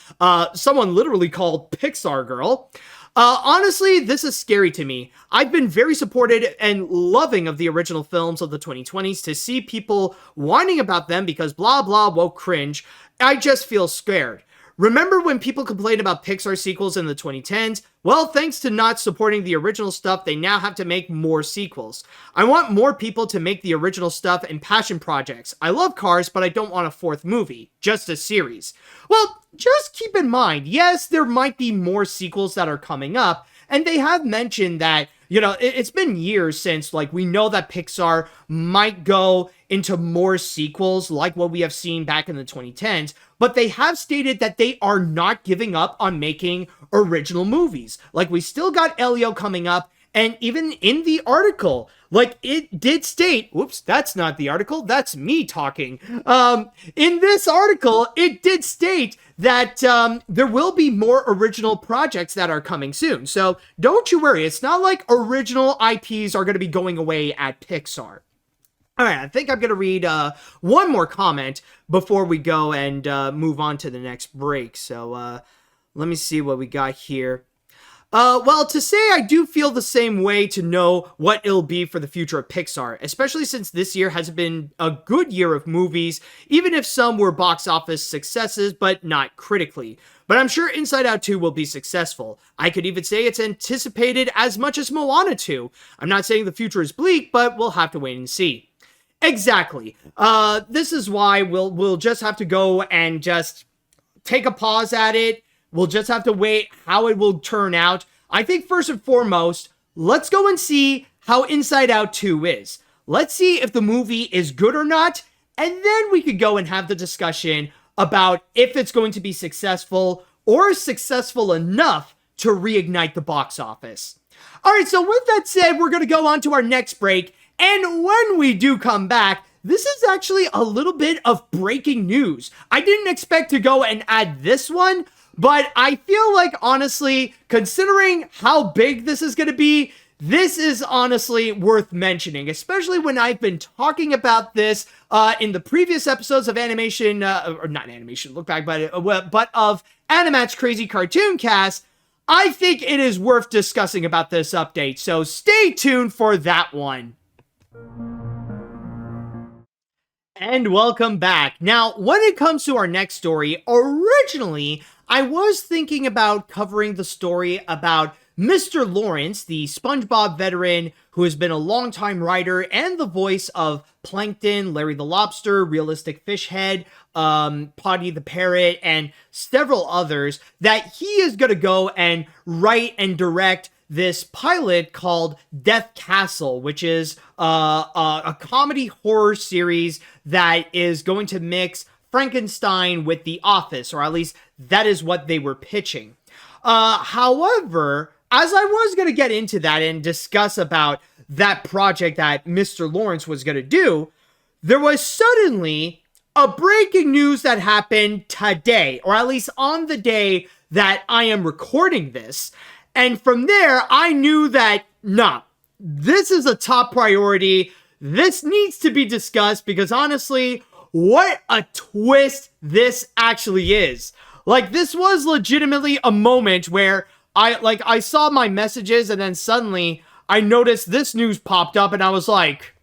someone literally called Pixar Girl. Honestly, this is scary to me. I've been very supported and loving of the original films of the 2020s. To see people whining about them because blah blah woke cringe, I just feel scared. Remember when people complained about Pixar sequels in the 2010s? Well, thanks to not supporting the original stuff, they now have to make more sequels. I want more people to make the original stuff and passion projects. I love Cars, but I don't want a fourth movie, just a series. Well, just keep in mind, yes, there might be more sequels that are coming up, and they have mentioned that, you know, it's been years since, like, we know that Pixar might go into more sequels like what we have seen back in the 2010s, but they have stated that they are not giving up on making original movies. Like, we still got Elio coming up, and even in the article, like, it did state, whoops, that's not the article, that's me talking. In this article, it did state that there will be more original projects that are coming soon. So don't you worry, it's not like original IPs are going to be going away at Pixar. All right, I think I'm going to read one more comment before we go and move on to the next break. So let me see what we got here. Well, to say I do feel the same way to know what it'll be for the future of Pixar, especially since this year has been a good year of movies, even if some were box office successes, but not critically. But I'm sure Inside Out 2 will be successful. I could even say it's anticipated as much as Moana 2. I'm not saying the future is bleak, but we'll have to wait and see. Exactly. This is why we'll just have to go and just take a pause at it. We'll just have to wait how it will turn out. I think first and foremost, let's go and see how Inside Out 2 is. Let's see if the movie is good or not, and then we could go and have the discussion about if it's going to be successful or successful enough to reignite the box office. All right, so with that said, we're going to go on to our next break, and when we do come back, this is actually a little bit of breaking news. I didn't expect to go and add this one, but I feel like, honestly, considering how big this is going to be, this is honestly worth mentioning, especially when I've been talking about this in the previous episodes of animation, or not animation, look back, but of AniMat's Crazy Cartoon Cast. I think it is worth discussing about this update, so stay tuned for that one. And welcome back. Now, when it comes to our next story, originally, I was thinking about covering the story about Mr. Lawrence, the SpongeBob veteran who has been a longtime writer and the voice of Plankton, Larry the Lobster, Realistic Fish Head, Potty the Parrot, and several others, that he is going to go and write and direct this pilot called Death Castle, which is a comedy horror series that is going to mix Frankenstein with The Office, or at least that is what they were pitching. However, as I was going to get into that and discuss about that project that Mr. Lawrence was going to do, there was suddenly a breaking news that happened today, or at least on the day that I am recording this. And from there, I knew that, nah, this is a top priority. This needs to be discussed because honestly, what a twist this actually is. Like, this was legitimately a moment where I saw my messages and then suddenly I noticed this news popped up and I was like,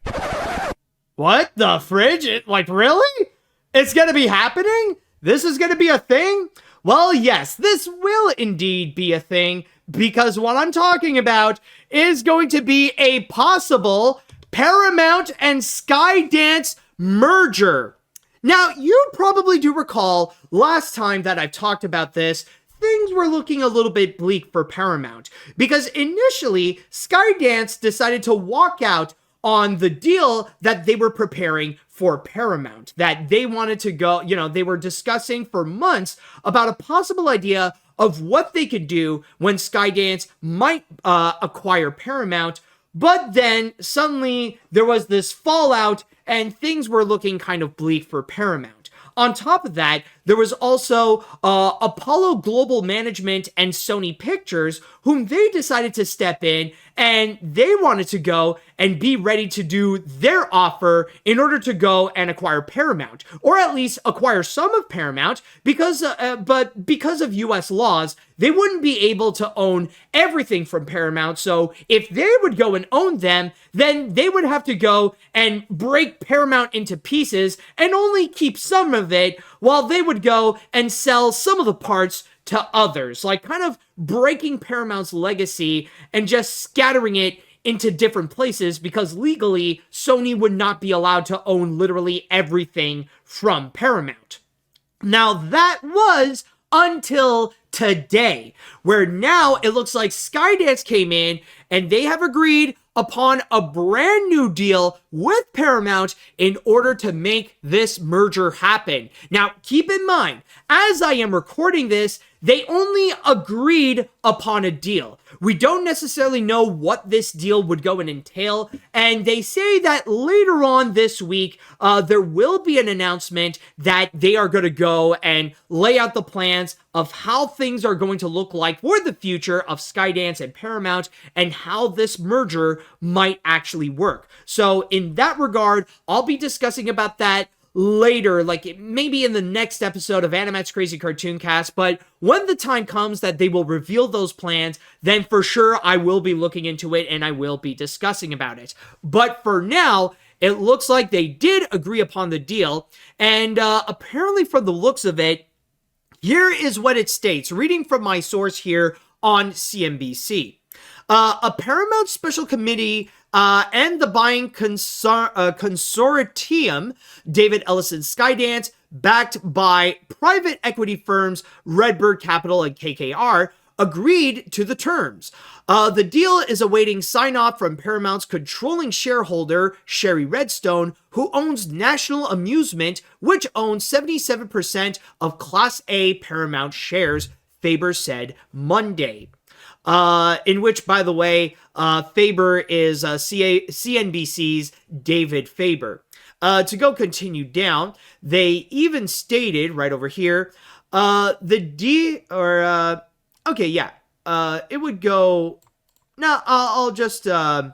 what the fridge? Really? It's gonna be happening? This is gonna be a thing? Well, yes, this will indeed be a thing because what I'm talking about is going to be a possible Paramount and Skydance merger. Now, you probably do recall last time that I've talked about this, things were looking a little bit bleak for Paramount because initially Skydance decided to walk out on the deal that they were preparing for Paramount, that they wanted to go, they were discussing for months about a possible idea of what they could do when Skydance might acquire Paramount, but then suddenly there was this fallout and things were looking kind of bleak for Paramount. On top of that, there was also Apollo Global Management and Sony Pictures, whom they decided to step in, and they wanted to go and be ready to do their offer in order to go and acquire Paramount, or at least acquire some of Paramount, because of U.S. laws, they wouldn't be able to own everything from Paramount. So if they would go and own them, then they would have to go and break Paramount into pieces and only keep some of it, while they would go and sell some of the parts to others, like kind of breaking Paramount's legacy and just scattering it into different places because legally Sony would not be allowed to own literally everything from Paramount. Now that was until today, where now it looks like Skydance came in and they have agreed upon a brand new deal with Paramount in order to make this merger happen. Now, keep in mind, as I am recording this, they only agreed upon a deal. We don't necessarily know what this deal would go and entail, and they say that later on this week, there will be an announcement that they are going to go and lay out the plans of how things are going to look like for the future of Skydance and Paramount and how this merger might actually work. So in that regard, I'll be discussing about that later, like maybe in the next episode of AniMat's Crazy Cartoon Cast, but when the time comes that they will reveal those plans, then for sure I will be looking into it and I will be discussing about it. But for now, it looks like they did agree upon the deal, and apparently from the looks of it, here is what it states, reading from my source here on CNBC. A Paramount Special Committee and the buying consortium, David Ellison Skydance, backed by private equity firms Redbird Capital and KKR, agreed to the terms. The deal is awaiting sign-off from Paramount's controlling shareholder, Sherry Redstone, who owns National Amusement, which owns 77% of Class A Paramount shares, Faber said Monday. In which, by the way, Faber is CNBC's David Faber. To go continue down, they even stated right over here, it would go, no, I'll just go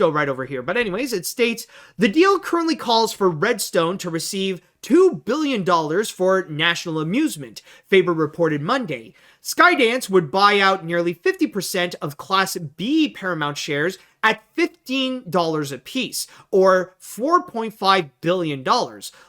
right over here. But anyways, it states, the deal currently calls for Redstone to receive $2 billion for National Amusement, Faber reported Monday. Skydance would buy out nearly 50% of Class B Paramount shares at $15 apiece, or $4.5 billion,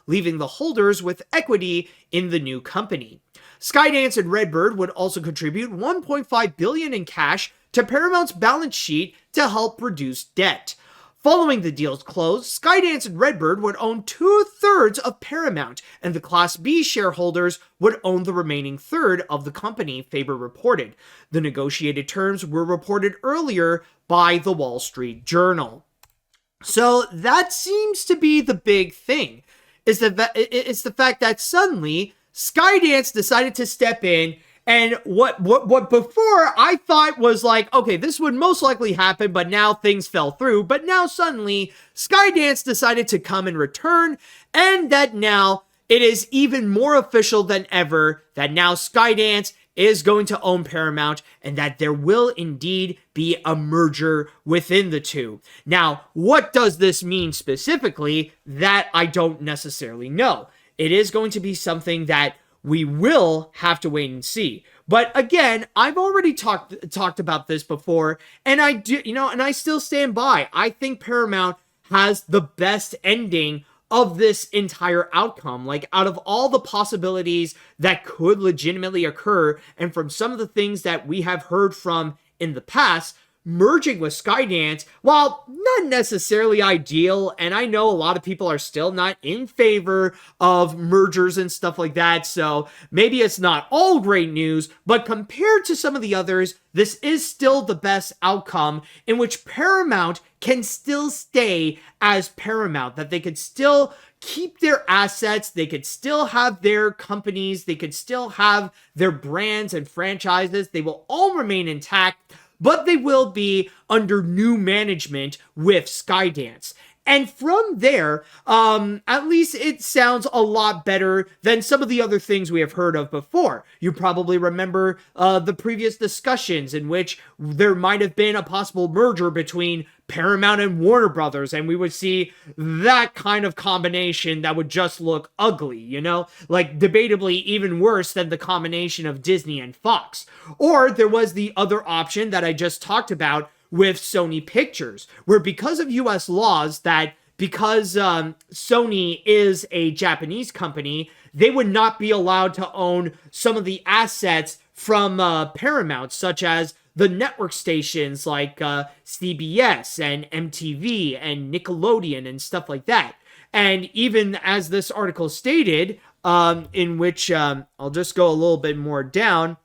leaving the holders with equity in the new company. Skydance and Redbird would also contribute $1.5 billion in cash to Paramount's balance sheet to help reduce debt. Following the deal's close, Skydance and Redbird would own 2/3 of Paramount, and the Class B shareholders would own the remaining third of the company, Faber reported. The negotiated terms were reported earlier by the Wall Street Journal. So that seems to be the big thing, is that it's the fact that suddenly Skydance decided to step in. And what before I thought was like, okay, this would most likely happen, but now things fell through. But now suddenly Skydance decided to come in return, and that now it is even more official than ever that now Skydance is going to own Paramount, and that there will indeed be a merger within the two. Now, what does this mean specifically? That I don't necessarily know. It is going to be something that we will have to wait and see. But again, I've already talked about this before, and I do, and I still stand by. I think Paramount has the best ending of this entire outcome. Like, out of all the possibilities that could legitimately occur, and from some of the things that we have heard from in the past, merging with Skydance, while not necessarily ideal, and I know a lot of people are still not in favor of mergers and stuff like that, so maybe it's not all great news, but compared to some of the others, this is still the best outcome in which Paramount can still stay as Paramount, that they could still keep their assets, they could still have their companies, they could still have their brands and franchises, they will all remain intact, but they will be under new management with Skydance. And from there, at least it sounds a lot better than some of the other things we have heard of before. You probably remember the previous discussions in which there might have been a possible merger between Paramount and Warner Brothers, and we would see that kind of combination that would just look ugly, like debatably even worse than the combination of Disney and Fox. Or there was the other option that I just talked about with Sony Pictures, where because of US laws because Sony is a Japanese company, they would not be allowed to own some of the assets from Paramount, such as the network stations like CBS and MTV and Nickelodeon and stuff like that. And even as this article stated, in which I'll just go a little bit more down,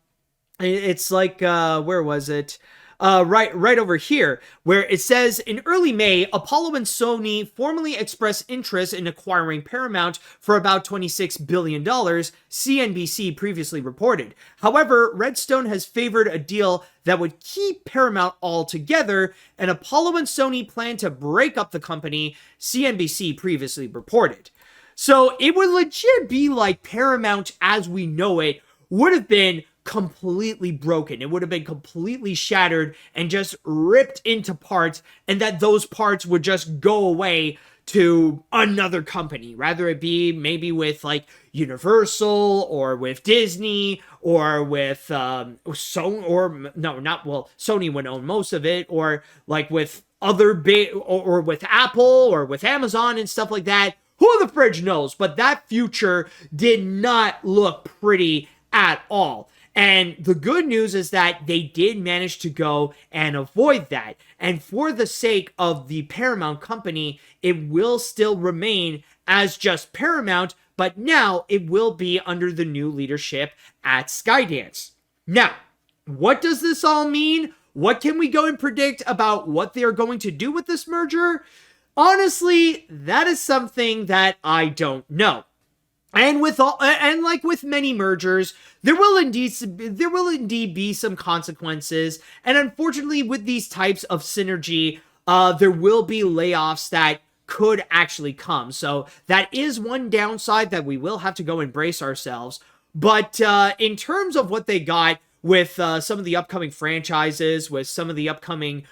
it's like, where was it? Right over here, where it says, in early May, Apollo and Sony formally expressed interest in acquiring Paramount for about $26 billion, CNBC previously reported. However, Redstone has favored a deal that would keep Paramount all together, and Apollo and Sony plan to break up the company, CNBC previously reported. So it would legit be like Paramount as we know it would have been completely broken. It would have been completely shattered and just ripped into parts, and that those parts would just go away to another company, rather it be maybe with like Universal or with Disney or with Sony would own most of it, or like with other big or with Apple or with Amazon and stuff like that. Who the fridge knows? But that future did not look pretty at all. And the good news is that they did manage to go and avoid that. And for the sake of the Paramount company, it will still remain as just Paramount, but now it will be under the new leadership at Skydance. Now, What does this all mean? What can we go and predict about what they are going to do with this merger? Honestly, that is something that I don't know. And like with many mergers, there will indeed be some consequences. And unfortunately, with these types of synergy, there will be layoffs that could actually come. So that is one downside that we will have to go and brace ourselves. But in terms of what they got with some of the upcoming franchises, with some of the upcoming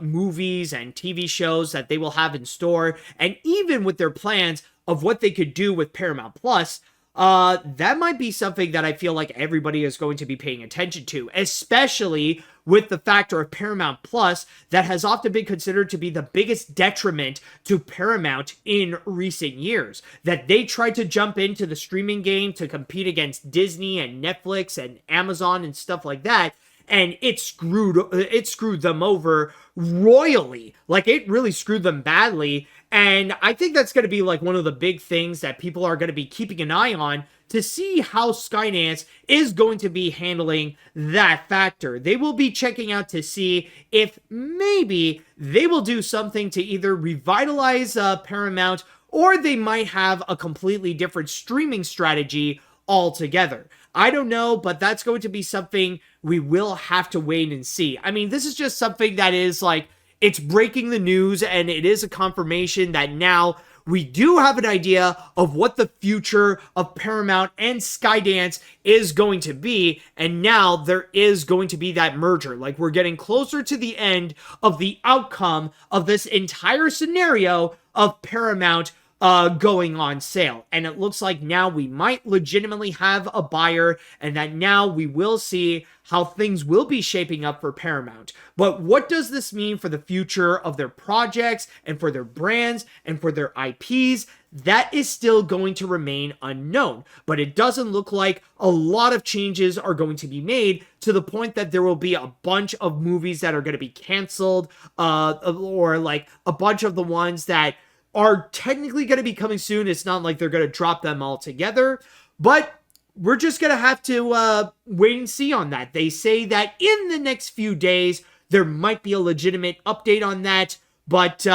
movies and TV shows that they will have in store, and even with their plans of what they could do with Paramount Plus, that might be something that I feel like everybody is going to be paying attention to, especially with the factor of Paramount Plus that has often been considered to be the biggest detriment to Paramount in recent years. That they tried to jump into the streaming game to compete against Disney and Netflix and Amazon and stuff like that, and it screwed them over royally. Like, it really screwed them badly. And I think that's going to be like one of the big things that people are going to be keeping an eye on to see how Skydance is going to be handling that factor. They will be checking out to see if maybe they will do something to either revitalize Paramount, or they might have a completely different streaming strategy altogether. I don't know, but that's going to be something we will have to wait and see. I mean, this is just something that is like, it's breaking the news, and it is a confirmation that now we do have an idea of what the future of Paramount and Skydance is going to be, and now there is going to be that merger. Like, we're getting closer to the end of the outcome of this entire scenario of Paramount going on sale. And it looks like now we might legitimately have a buyer, and that now we will see how things will be shaping up for Paramount. But what does this mean for the future of their projects and for their brands and for their IPs? That is still going to remain unknown. But it doesn't look like a lot of changes are going to be made, to the point that there will be a bunch of movies that are going to be canceled, or like a bunch of the ones that are technically going to be coming soon. It's not like they're going to drop them all together, but we're just going to have to wait and see on that. They say that in the next few days, there might be a legitimate update on that, but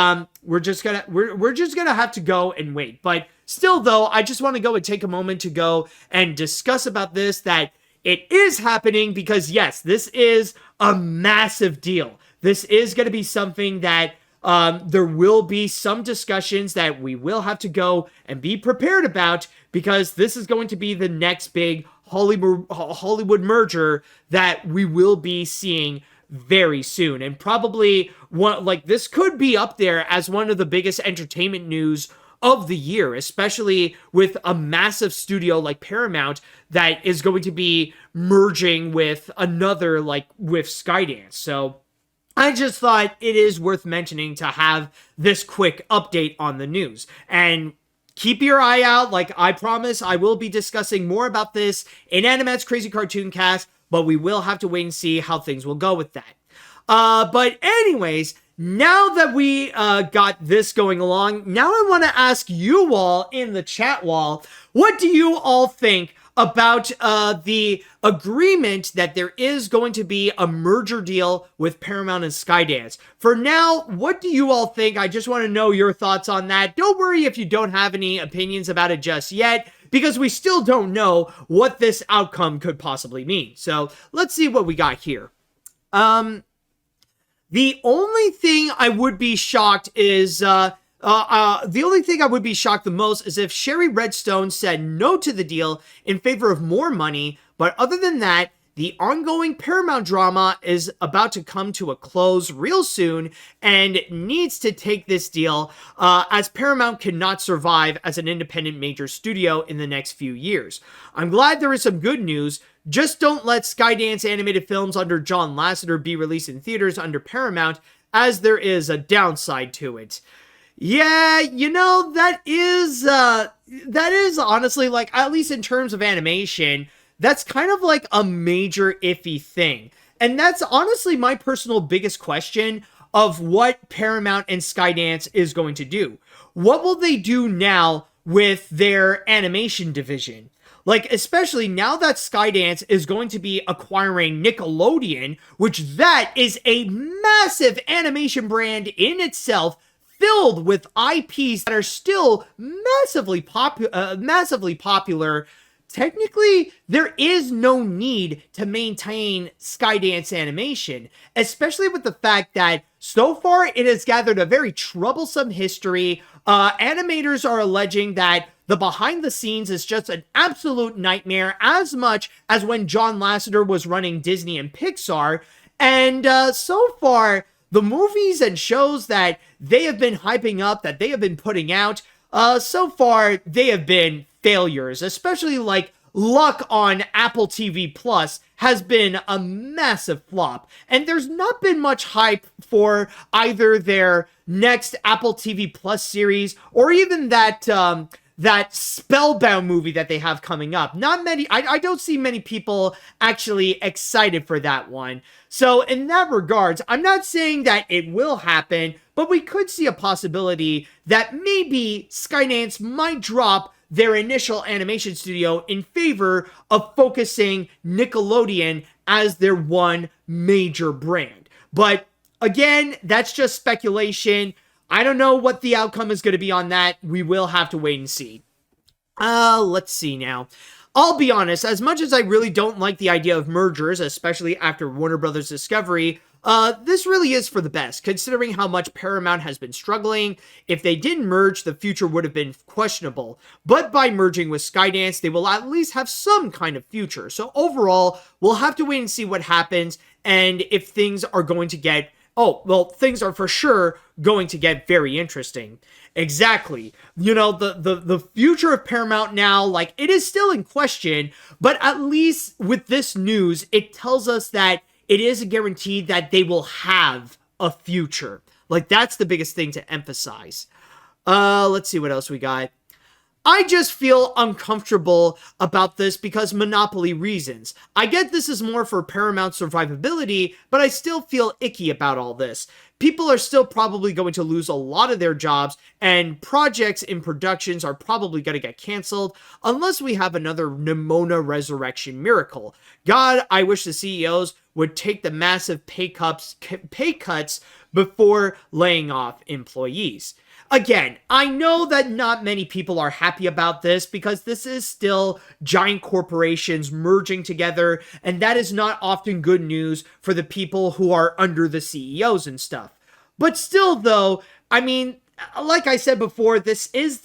we're just gonna have to go and wait. But still, though, I just want to go and take a moment to go and discuss about this, that it is happening, because yes, this is a massive deal. This is going to be something that there will be some discussions that we will have to go and be prepared about, because this is going to be the next big Hollywood merger that we will be seeing very soon. And probably this could be up there as one of the biggest entertainment news of the year, especially with a massive studio like Paramount that is going to be merging with another, like with Skydance. So I just thought it is worth mentioning to have this quick update on the news. And keep your eye out. Like I promise, I will be discussing more about this in AniMat's Crazy Cartoon Cast, but we will have to wait and see how things will go with that. But anyways, now that we got this going along, now I want to ask you all in the chat wall, what do you all think about the agreement that there is going to be a merger deal with Paramount and Skydance? For now, what do you all think? I just want to know your thoughts on that. Don't worry if you don't have any opinions about it just yet, because we still don't know what this outcome could possibly mean. So let's see what we got here. The only thing I would be shocked is, the only thing I would be shocked the most is if Sherry Redstone said no to the deal in favor of more money. But other than that, the ongoing Paramount drama is about to come to a close real soon and needs to take this deal, as Paramount cannot survive as an independent major studio in the next few years. I'm glad there is some good news. Just don't let Skydance animated films under John Lasseter be released in theaters under Paramount, as there is a downside to it. Yeah, you know, that is honestly, like, at least in terms of animation, that's kind of like a major iffy thing. And that's honestly my personal biggest question of what Paramount and Skydance is going to do. What will they do now with their animation division? Like, especially now that Skydance is going to be acquiring Nickelodeon, which that is a massive animation brand in itself, filled with IPs that are still massively popular. Technically, there is no need to maintain Skydance Animation, especially with the fact that so far it has gathered a very troublesome history. Animators are alleging that the behind the scenes is just an absolute nightmare, as much as when John Lasseter was running Disney and Pixar. And so far, the movies and shows that they have been hyping up, that they have been putting out, so far they have been failures, especially like Luck on Apple TV Plus has been a massive flop, and there's not been much hype for either their next Apple TV Plus series or even that Spellbound movie that they have coming up. Not many, I don't see many people actually excited for that one. So in that regards, I'm not saying that it will happen, but we could see a possibility that maybe Skydance might drop their initial animation studio in favor of focusing Nickelodeon as their one major brand. But again, that's just speculation. I don't know what the outcome is going to be on that. We will have to wait and see. Let's see now. I'll be honest, as much as I really don't like the idea of mergers, especially after Warner Brothers Discovery, this really is for the best, considering how much Paramount has been struggling. If they didn't merge, the future would have been questionable. But by merging with Skydance, they will at least have some kind of future. So overall, we'll have to wait and see what happens, and if things are going to get... Oh, well, things are for sure going to get very interesting. Exactly. You know, the future of Paramount now, like, it is still in question, but at least with this news, it tells us that it is a guarantee that they will have a future. Like, that's the biggest thing to emphasize. Let's see what else we got. I just feel uncomfortable about this because monopoly reasons. I get this is more for Paramount survivability, but I still feel icky about all this. People are still probably going to lose a lot of their jobs, and projects in productions are probably going to get canceled unless we have another Moana resurrection miracle. God, I wish the CEOs would take the massive pay cuts before laying off employees. Again, I know that not many people are happy about this because this is still giant corporations merging together, and that is not often good news for the people who are under the CEOs and stuff. But still, though, I mean, like I said before, this is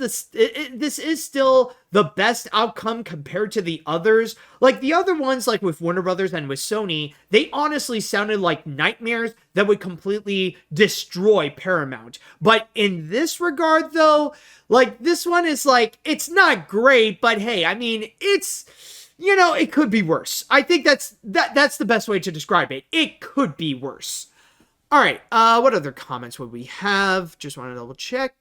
still the best outcome compared to the others. Like the other ones, like with Warner Brothers and with Sony, they honestly sounded like nightmares that would completely destroy Paramount. But in this regard, though, like this one is like, it's not great, but hey, I mean, it's, you know, it could be worse. I think that's the best way to describe it. It could be worse. All right, what other comments would we have? Just want to double check.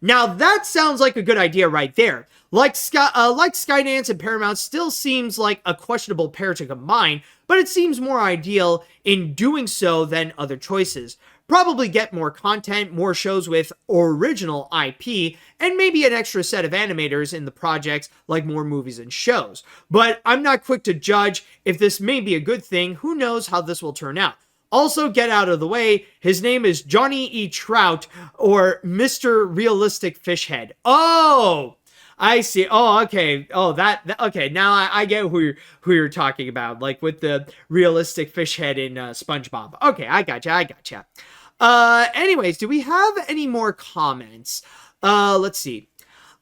Now that sounds like a good idea right there. Like Skydance and Paramount still seems like a questionable pair to combine, but it seems more ideal in doing so than other choices. Probably get more content, more shows with original IP, and maybe an extra set of animators in the projects, like more movies and shows. But I'm not quick to judge if this may be a good thing. Who knows how this will turn out? Also, get out of the way, his name is Johnny E. Trout, or Mr. Realistic Fishhead. Oh, I see. Oh, okay. Oh, okay. Now I get who you're talking about, like with the realistic fish head in SpongeBob. Okay, I gotcha. Anyways, do we have any more comments? Let's see.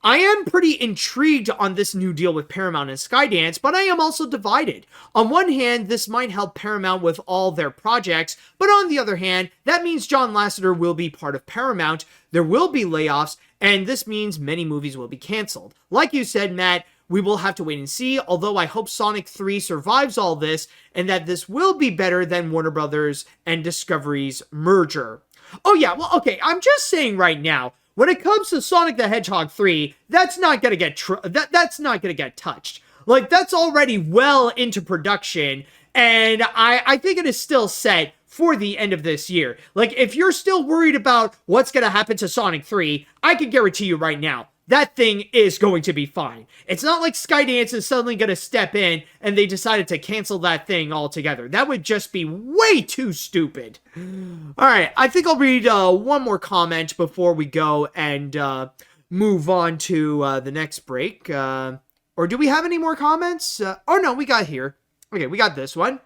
I am pretty intrigued on this new deal with Paramount and Skydance, but I am also divided. On one hand, this might help Paramount with all their projects, but on the other hand, that means John Lasseter will be part of Paramount, there will be layoffs, and this means many movies will be canceled. Like you said, Matt, we will have to wait and see, although I hope Sonic 3 survives all this, and that this will be better than Warner Brothers and Discovery's merger. Oh yeah, well, okay, I'm just saying right now, when it comes to Sonic the Hedgehog 3, that's not gonna get that's not gonna get touched. Like, that's already well into production, and I think it is still set for the end of this year. Like, if you're still worried about what's gonna happen to Sonic 3, I can guarantee you right now, that thing is going to be fine. It's not like Skydance is suddenly going to step in and they decided to cancel that thing altogether. That would just be way too stupid. All right, I think I'll read one more comment before we go and move on to the next break. Or do we have any more comments? Oh, no, we got here. Okay, we got this one.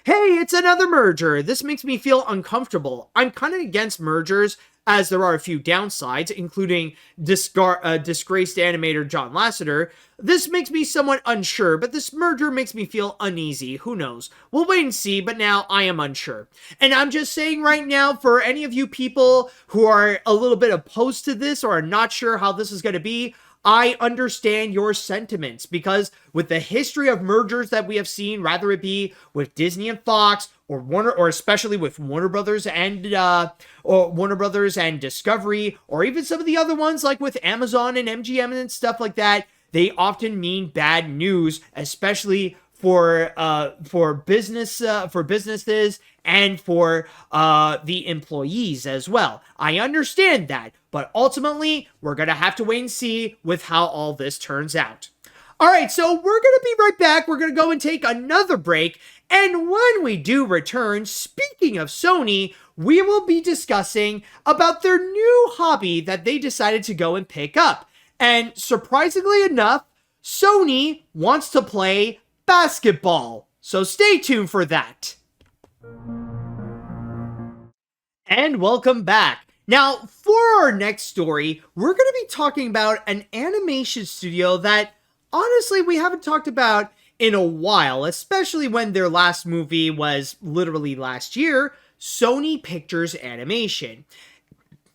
Hey, it's another merger. This makes me feel uncomfortable. I'm kind of against mergers, as there are a few downsides, including disgraced animator John Lasseter. This makes me somewhat unsure, but this merger makes me feel uneasy. Who knows? We'll wait and see, but now I am unsure. And I'm just saying right now, for any of you people who are a little bit opposed to this or are not sure how this is going to be, I understand your sentiments, because with the history of mergers that we have seen, rather it be with Disney and Fox, or Warner, or especially with Warner Brothers and Discovery, or even some of the other ones like with Amazon and MGM and stuff like that, they often mean bad news, especially for businesses and for the employees as well. I understand that, but ultimately we're gonna have to wait and see with how all this turns out. All right, so we're gonna be right back. We're gonna go and take another break, and when we do return, speaking of Sony, we will be discussing about their new hobby that they decided to go and pick up. And surprisingly enough, Sony wants to play basketball. So stay tuned for that. And welcome back. Now, for our next story, we're going to be talking about an animation studio that, honestly, we haven't talked about in a while, especially when their last movie was literally last year, Sony Pictures Animation.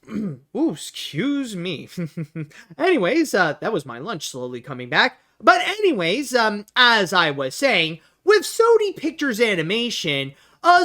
Ooh, excuse me. Anyways, that was my lunch slowly coming back. But anyways, as I was saying, with Sony Pictures Animation,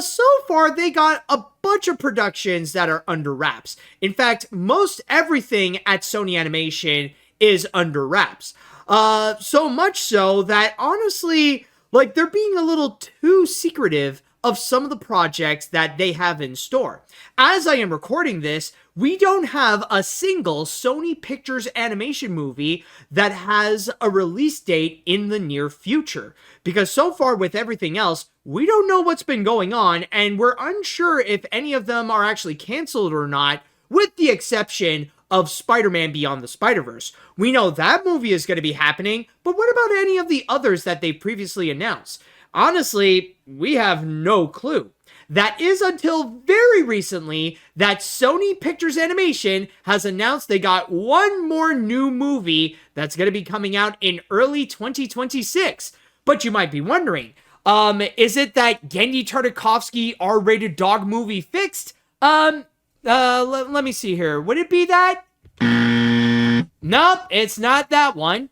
so far they got a bunch of productions that are under wraps. In fact, most everything at Sony Animation is under wraps. So much so that honestly, like, they're being a little too secretive of some of the projects that they have in store. As I am recording this, we don't have a single Sony Pictures Animation movie that has a release date in the near future. Because so far with everything else, we don't know what's been going on, and we're unsure if any of them are actually canceled or not, with the exception of Spider-Man Beyond the Spider-Verse. We know that movie is going to be happening, but what about any of the others that they previously announced? Honestly, we have no clue. That is until very recently that Sony Pictures Animation has announced they got one more new movie that's going to be coming out in early 2026. But you might be wondering, is it that Genndy Tartakovsky R-rated dog movie Fixed? Let me see here. Would it be that? Nope, it's not that one.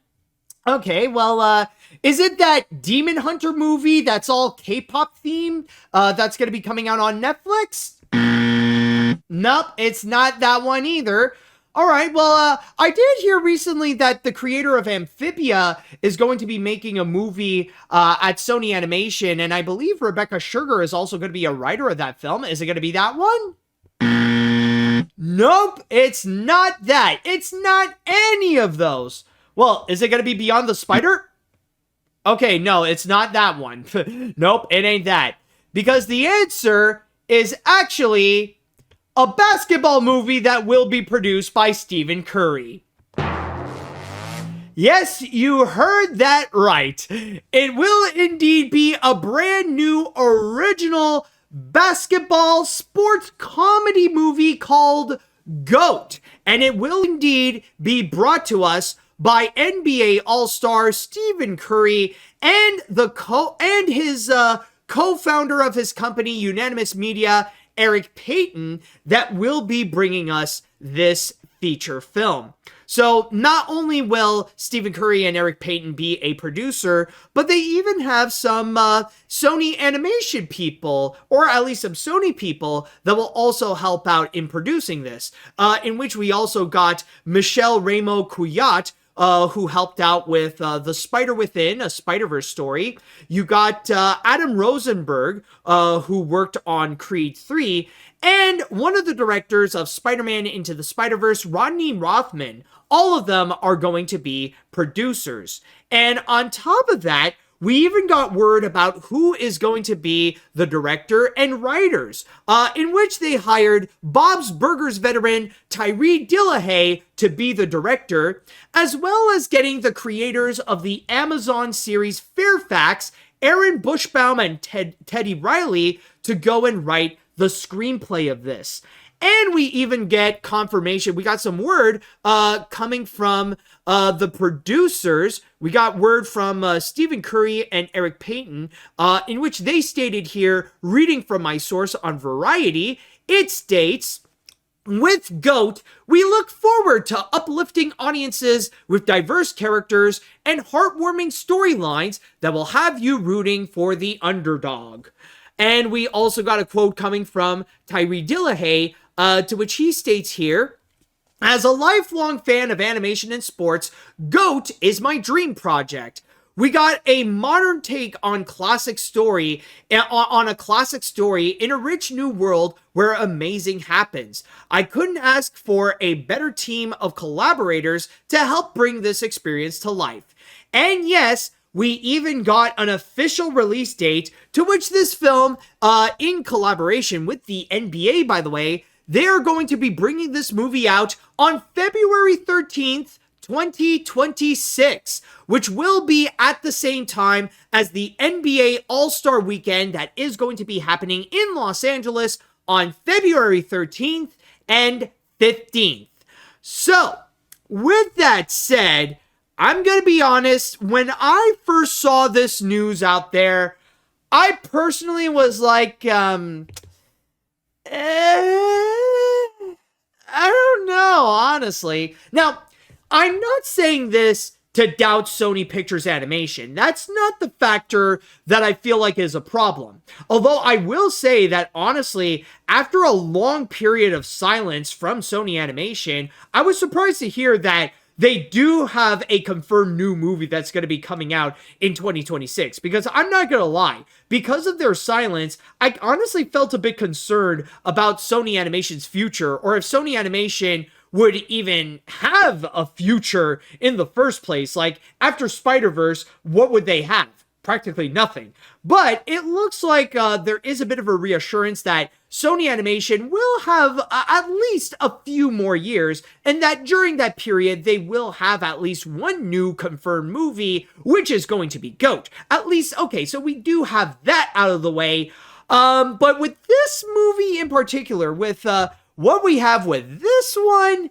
Okay, well, is it that Demon Hunter movie that's all K-pop themed, that's going to be coming out on Netflix? Nope, it's not that one either. All right, well, I did hear recently that the creator of Amphibia is going to be making a movie at Sony Animation, and I believe Rebecca Sugar is also going to be a writer of that film. Is it going to be that one? Nope, it's not that. It's not any of those. Well, is it going to be Beyond the Spider? Okay, no, it's not that one. Nope, it ain't that. Because the answer is actually a basketball movie that will be produced by Stephen Curry. Yes, you heard that right. It will indeed be a brand new original basketball sports comedy movie called GOAT. And it will indeed be brought to us by NBA All-Star Stephen Curry and his co-founder of his company, Unanimous Media, Eric Payton, that will be bringing us this feature film. So not only will Stephen Curry and Eric Payton be a producer, but they even have some Sony Animation people, or at least some Sony people, that will also help out in producing this, in which we also got Michelle Ramo-Cuyat, who helped out with The Spider Within, a Spider-Verse story. You got Adam Rosenberg, who worked on Creed 3, and one of the directors of Spider-Man Into the Spider-Verse, Rodney Rothman. All of them are going to be producers. And on top of that, we even got word about who is going to be the director and writers, in which they hired Bob's Burgers veteran Tyree Dillahay to be the director, as well as getting the creators of the Amazon series Fairfax, Aaron Bushbaum and Teddy Riley, to go and write the screenplay of this. And we even get confirmation. We got some word coming from the producers. We got word from Stephen Curry and Eric Payton, in which they stated here, reading from my source on Variety, it states, with GOAT, we look forward to uplifting audiences with diverse characters and heartwarming storylines that will have you rooting for the underdog. And we also got a quote coming from Tyree Dillahay, to which he states here, as a lifelong fan of animation and sports, GOAT is my dream project. We got a modern take on a classic story in a rich new world where amazing happens. I couldn't ask for a better team of collaborators to help bring this experience to life. And yes, we even got an official release date, to which this film, in collaboration with the NBA, by the way, they are going to be bringing this movie out on February 13th, 2026, which will be at the same time as the NBA All-Star Weekend that is going to be happening in Los Angeles on February 13th and 15th. So, with that said, I'm going to be honest, when I first saw this news out there, I personally was like, I don't know, honestly. Now, I'm not saying this to doubt Sony Pictures Animation. That's not the factor that I feel like is a problem. Although I will say that, honestly, after a long period of silence from Sony Animation, I was surprised to hear that they do have a confirmed new movie that's going to be coming out in 2026. Because I'm not going to lie, because of their silence, I honestly felt a bit concerned about Sony Animation's future, or if Sony Animation would even have a future in the first place. Like, after Spider-Verse, what would they have? Practically nothing. But it looks like there is a bit of a reassurance that Sony Animation will have at least a few more years, and that during that period, they will have at least one new confirmed movie, which is going to be GOAT. At least, okay, so we do have that out of the way. But with this movie in particular, with what we have with this one,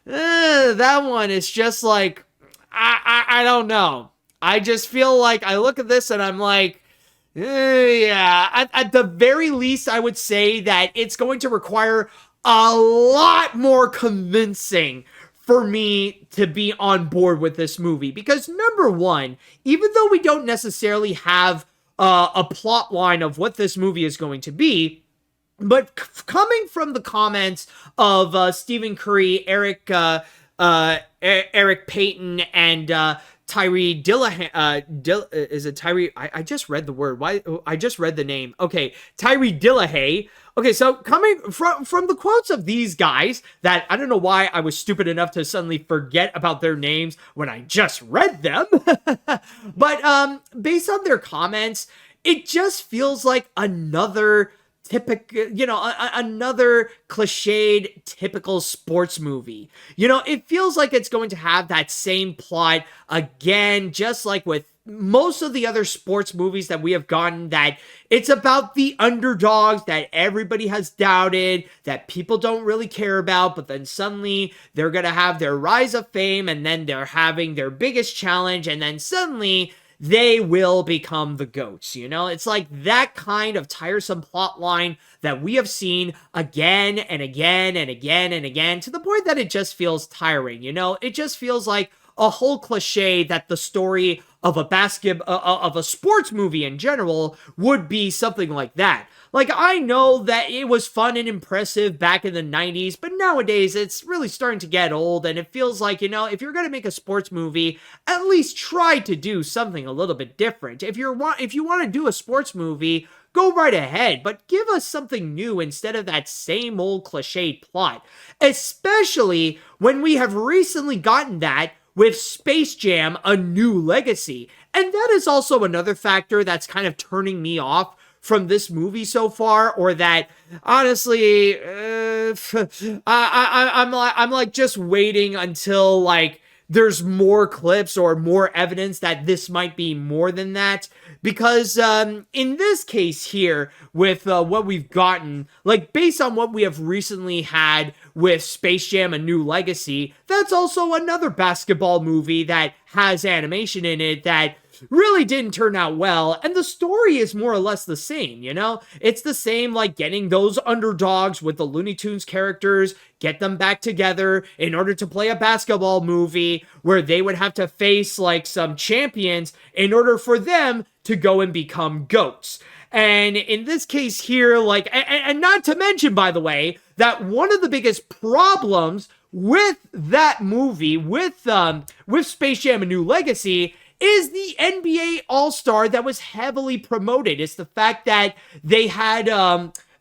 that one is just like, I don't know. I just feel like I look at this and I'm like, yeah, at the very least, I would say that it's going to require a lot more convincing for me to be on board with this movie. Because number one, even though we don't necessarily have a plot line of what this movie is going to be, but coming from the comments of Stephen Curry, Eric Payton, and Tyree Dillahay, is it Tyree? I just read the word. Why? I just read the name. Okay, Tyree Dillahay. Okay, so coming from the quotes of these guys, that I don't know why I was stupid enough to suddenly forget about their names when I just read them. But based on their comments, it just feels like another typical, another cliched, typical sports movie. It feels like it's going to have that same plot again, just like with most of the other sports movies that we have gotten, that it's about the underdogs that everybody has doubted, that people don't really care about, but then suddenly they're going to have their rise of fame, and then they're having their biggest challenge, and then suddenly they will become the GOATs, It's like that kind of tiresome plot line that we have seen again and again and again and again, to the point that it just feels tiring, It just feels like, a whole cliche that the story of a sports movie in general would be something like that. Like, I know that it was fun and impressive back in the 90s, but nowadays it's really starting to get old, and it feels like, if you're going to make a sports movie, at least try to do something a little bit different. If you want to do a sports movie, go right ahead, but give us something new instead of that same old cliched plot. Especially when we have recently gotten that with Space Jam: A New Legacy. And that is also another factor that's kind of turning me off from this movie so far, or that honestly, I'm like just waiting until like there's more clips or more evidence that this might be more than that. Because in this case here, with what we've gotten, like based on what we have recently had with Space Jam: A New Legacy, that's also another basketball movie that has animation in it that really didn't turn out well, and the story is more or less the same, It's the same, like getting those underdogs with the Looney Tunes characters, get them back together in order to play a basketball movie where they would have to face like some champions in order for them to go and become GOATs. And in this case here, like, and not to mention, by the way, that one of the biggest problems with that movie, with Space Jam: A New Legacy, is the NBA All-Star that was heavily promoted. It's the fact that they had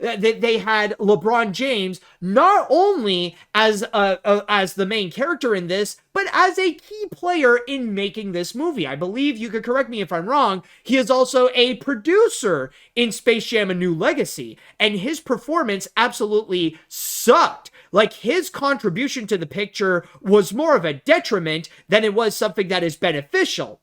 LeBron James not only as the main character in this, but as a key player in making this movie. I believe, you could correct me if I'm wrong, he is also a producer in Space Jam: A New Legacy, and his performance absolutely sucked. Like, his contribution to the picture was more of a detriment than it was something that is beneficial.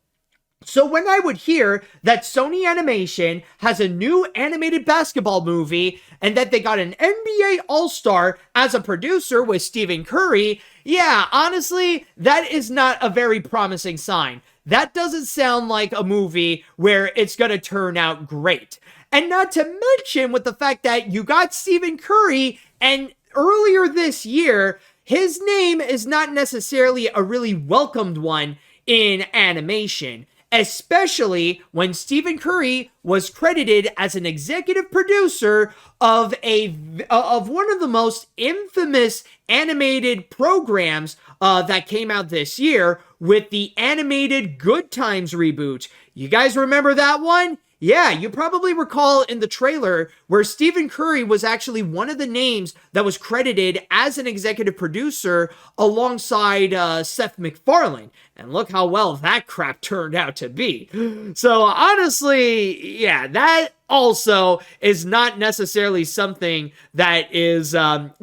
So when I would hear that Sony Animation has a new animated basketball movie and that they got an NBA All-Star as a producer with Stephen Curry, yeah, honestly, that is not a very promising sign. That doesn't sound like a movie where it's going to turn out great. And not to mention with the fact that you got Stephen Curry, and earlier this year, his name is not necessarily a really welcomed one in animation. Especially when Stephen Curry was credited as an executive producer of one of the most infamous animated programs that came out this year with the animated Good Times reboot. You guys remember that one? Yeah, you probably recall in the trailer where Stephen Curry was actually one of the names that was credited as an executive producer alongside Seth MacFarlane. And look how well that crap turned out to be. So honestly, yeah, that also is not necessarily something that is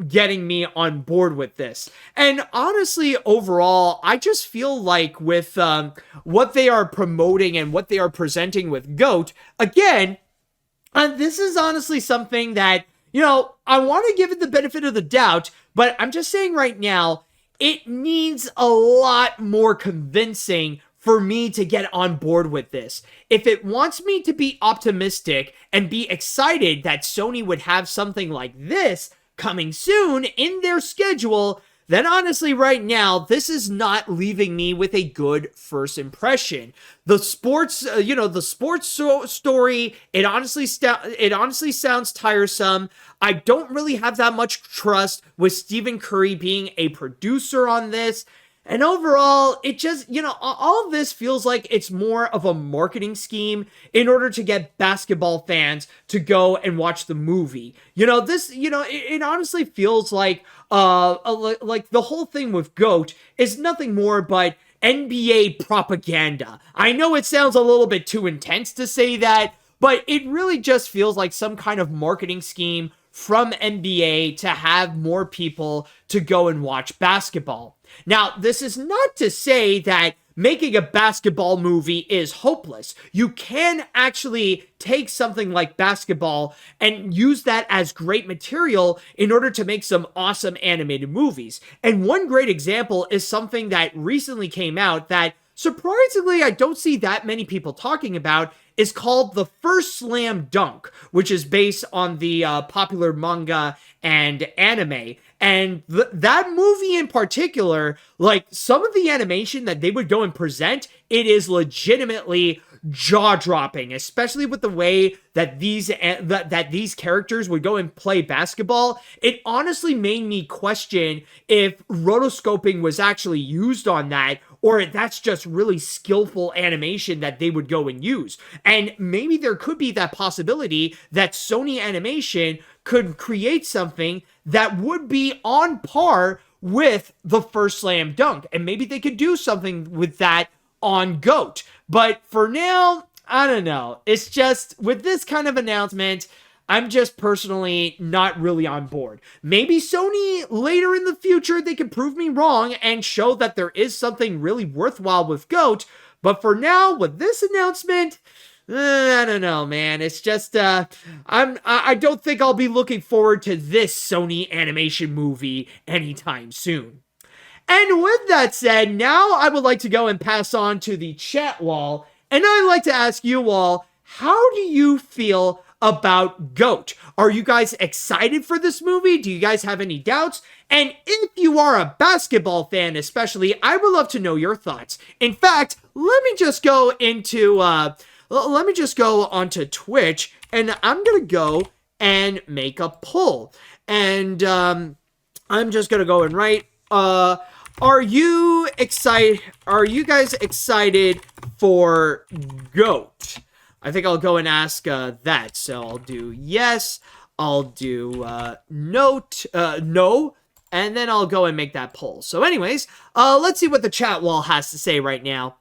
getting me on board with this. And honestly, overall, I just feel like with what they are promoting and what they are presenting with GOAT, again, this is honestly something that, I want to give it the benefit of the doubt, but I'm just saying right now, it needs a lot more convincing for me to get on board with this. If it wants me to be optimistic and be excited that Sony would have something like this coming soon in their schedule, then honestly right now, this is not leaving me with a good first impression. The sports, story, it honestly sounds tiresome. I don't really have that much trust with Stephen Curry being a producer on this. And overall, it just, all of this feels like it's more of a marketing scheme in order to get basketball fans to go and watch the movie. It honestly feels like the whole thing with GOAT is nothing more but NBA propaganda. I know it sounds a little bit too intense to say that, but it really just feels like some kind of marketing scheme from NBA to have more people to go and watch basketball. Now, this is not to say that making a basketball movie is hopeless. You can actually take something like basketball and use that as great material in order to make some awesome animated movies. And one great example is something that recently came out that surprisingly I don't see that many people talking about, is called The First Slam Dunk, which is based on the popular manga and anime. And that movie in particular, like some of the animation that they would go and present, it is legitimately jaw-dropping, especially with the way that these characters would go and play basketball. It honestly made me question if rotoscoping was actually used on that, or that's just really skillful animation that they would go and use. And maybe there could be that possibility that Sony Animation could create something that would be on par with the first Slam Dunk. And maybe they could do something with that on GOAT. But for now, I don't know. It's just, with this kind of announcement, I'm just personally not really on board. Maybe Sony later in the future, they can prove me wrong and show that there is something really worthwhile with GOAT. But for now, with this announcement, I don't know, man. It's just, I don't think I'll be looking forward to this Sony Animation movie anytime soon. And with that said, now I would like to go and pass on to the chat wall, and I'd like to ask you all, how do you feel about GOAT? Are you guys excited for this movie? Do you guys have any doubts? And if you are a basketball fan especially, I would love to know your thoughts. In fact, let me just go onto Twitch, and I'm gonna go and make a poll. And I'm just gonna go and write, are you guys excited for GOAT? I think I'll go and ask that. So I'll do yes, I'll do no, and then I'll go and make that poll. So anyways, let's see what the chat wall has to say right now.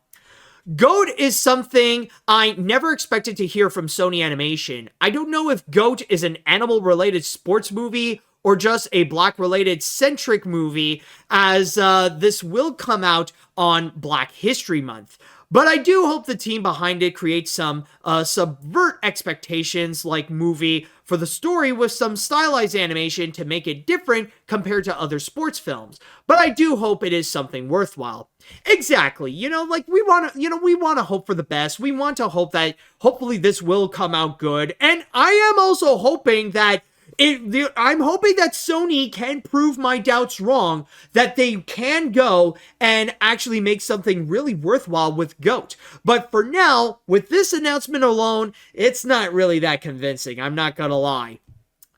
GOAT is something I never expected to hear from Sony Animation. I don't know if GOAT is an animal-related sports movie or just a Black-related centric movie, as this will come out on Black History Month. But I do hope the team behind it creates some subvert expectations like movie for the story with some stylized animation to make it different compared to other sports films. But I do hope it is something worthwhile. Exactly. You know, like we want to hope for the best. We want to hope that hopefully this will come out good. And I am also hoping that I'm hoping that Sony can prove my doubts wrong, that they can go and actually make something really worthwhile with GOAT. But for now, with this announcement alone, it's not really that convincing. I'm not gonna lie.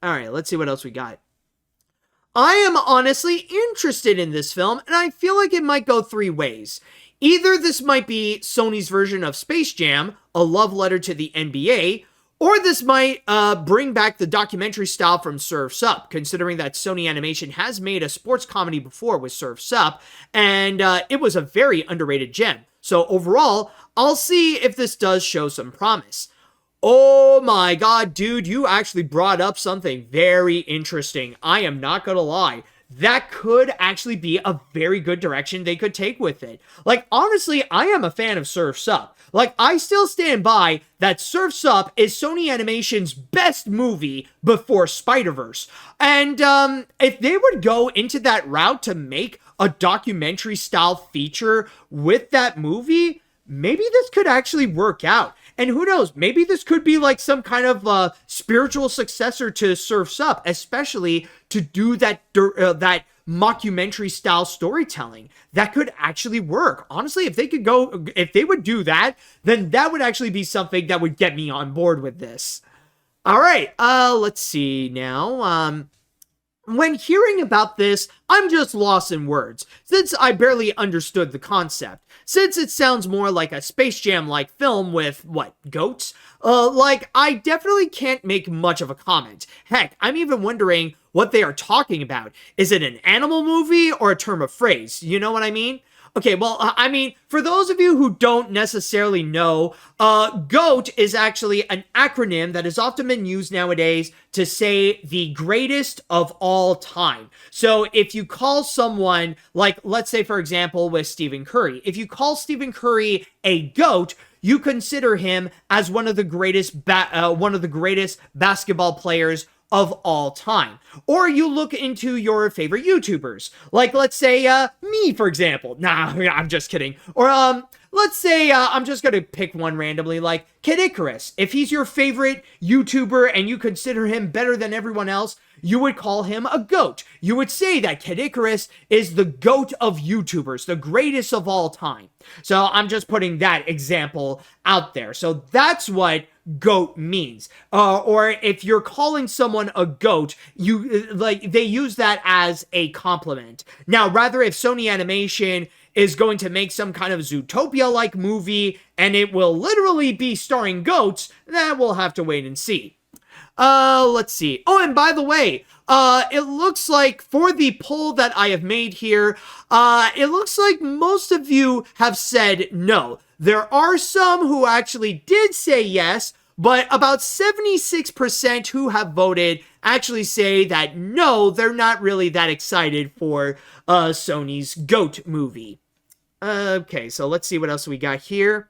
All right, let's see what else we got. I am honestly interested in this film, and I feel like it might go three ways. Either this might be Sony's version of Space Jam, a love letter to the NBA, or this might bring back the documentary style from Surf's Up, considering that Sony Animation has made a sports comedy before with Surf's Up, and it was a very underrated gem. So overall, I'll see if this does show some promise. Oh my god, dude, you actually brought up something very interesting. I am not gonna lie. That could actually be a very good direction they could take with it. Like, honestly, I am a fan of Surf's Up. Like, I still stand by that Surf's Up is Sony Animation's best movie before Spider-Verse. And if they would go into that route to make a documentary-style feature with that movie, maybe this could actually work out. And who knows, maybe this could be like some kind of spiritual successor to Surf's Up, especially to do that mockumentary style storytelling. That could actually work. Honestly, if they would do that, then that would actually be something that would get me on board with this. All right, let's see now. When hearing about this, I'm just lost in words, since I barely understood the concept. Since it sounds more like a Space Jam-like film with, goats? I definitely can't make much of a comment. Heck, I'm even wondering what they are talking about. Is it an animal movie or a term of phrase? You know what I mean? Okay, well, I mean, for those of you who don't necessarily know, GOAT is actually an acronym that has often been used nowadays to say the greatest of all time. So if you call someone, like, let's say, for example, with Stephen Curry, if you call Stephen Curry a GOAT, you consider him as one of the greatest basketball players of all time. Or you look into your favorite YouTubers, like let's say me, for example. Nah, I'm just kidding. Or let's say I'm just gonna pick one randomly, like Kid Icarus. If he's your favorite YouTuber and you consider him better than everyone else, you would call him a GOAT. You would say that Kid Icarus is the GOAT of YouTubers, the greatest of all time. So I'm just putting that example out there. So that's what GOAT means. Or if you're calling someone a GOAT, you like they use that as a compliment. Now, rather if Sony Animation is going to make some kind of Zootopia-like movie and it will literally be starring goats, then we'll have to wait and see. Let's see. Oh, and by the way, it looks like for the poll that I have made here, it looks like most of you have said no. There are some who actually did say yes, but about 76% who have voted actually say that no, they're not really that excited for Sony's GOAT movie. Okay, so let's see what else we got here.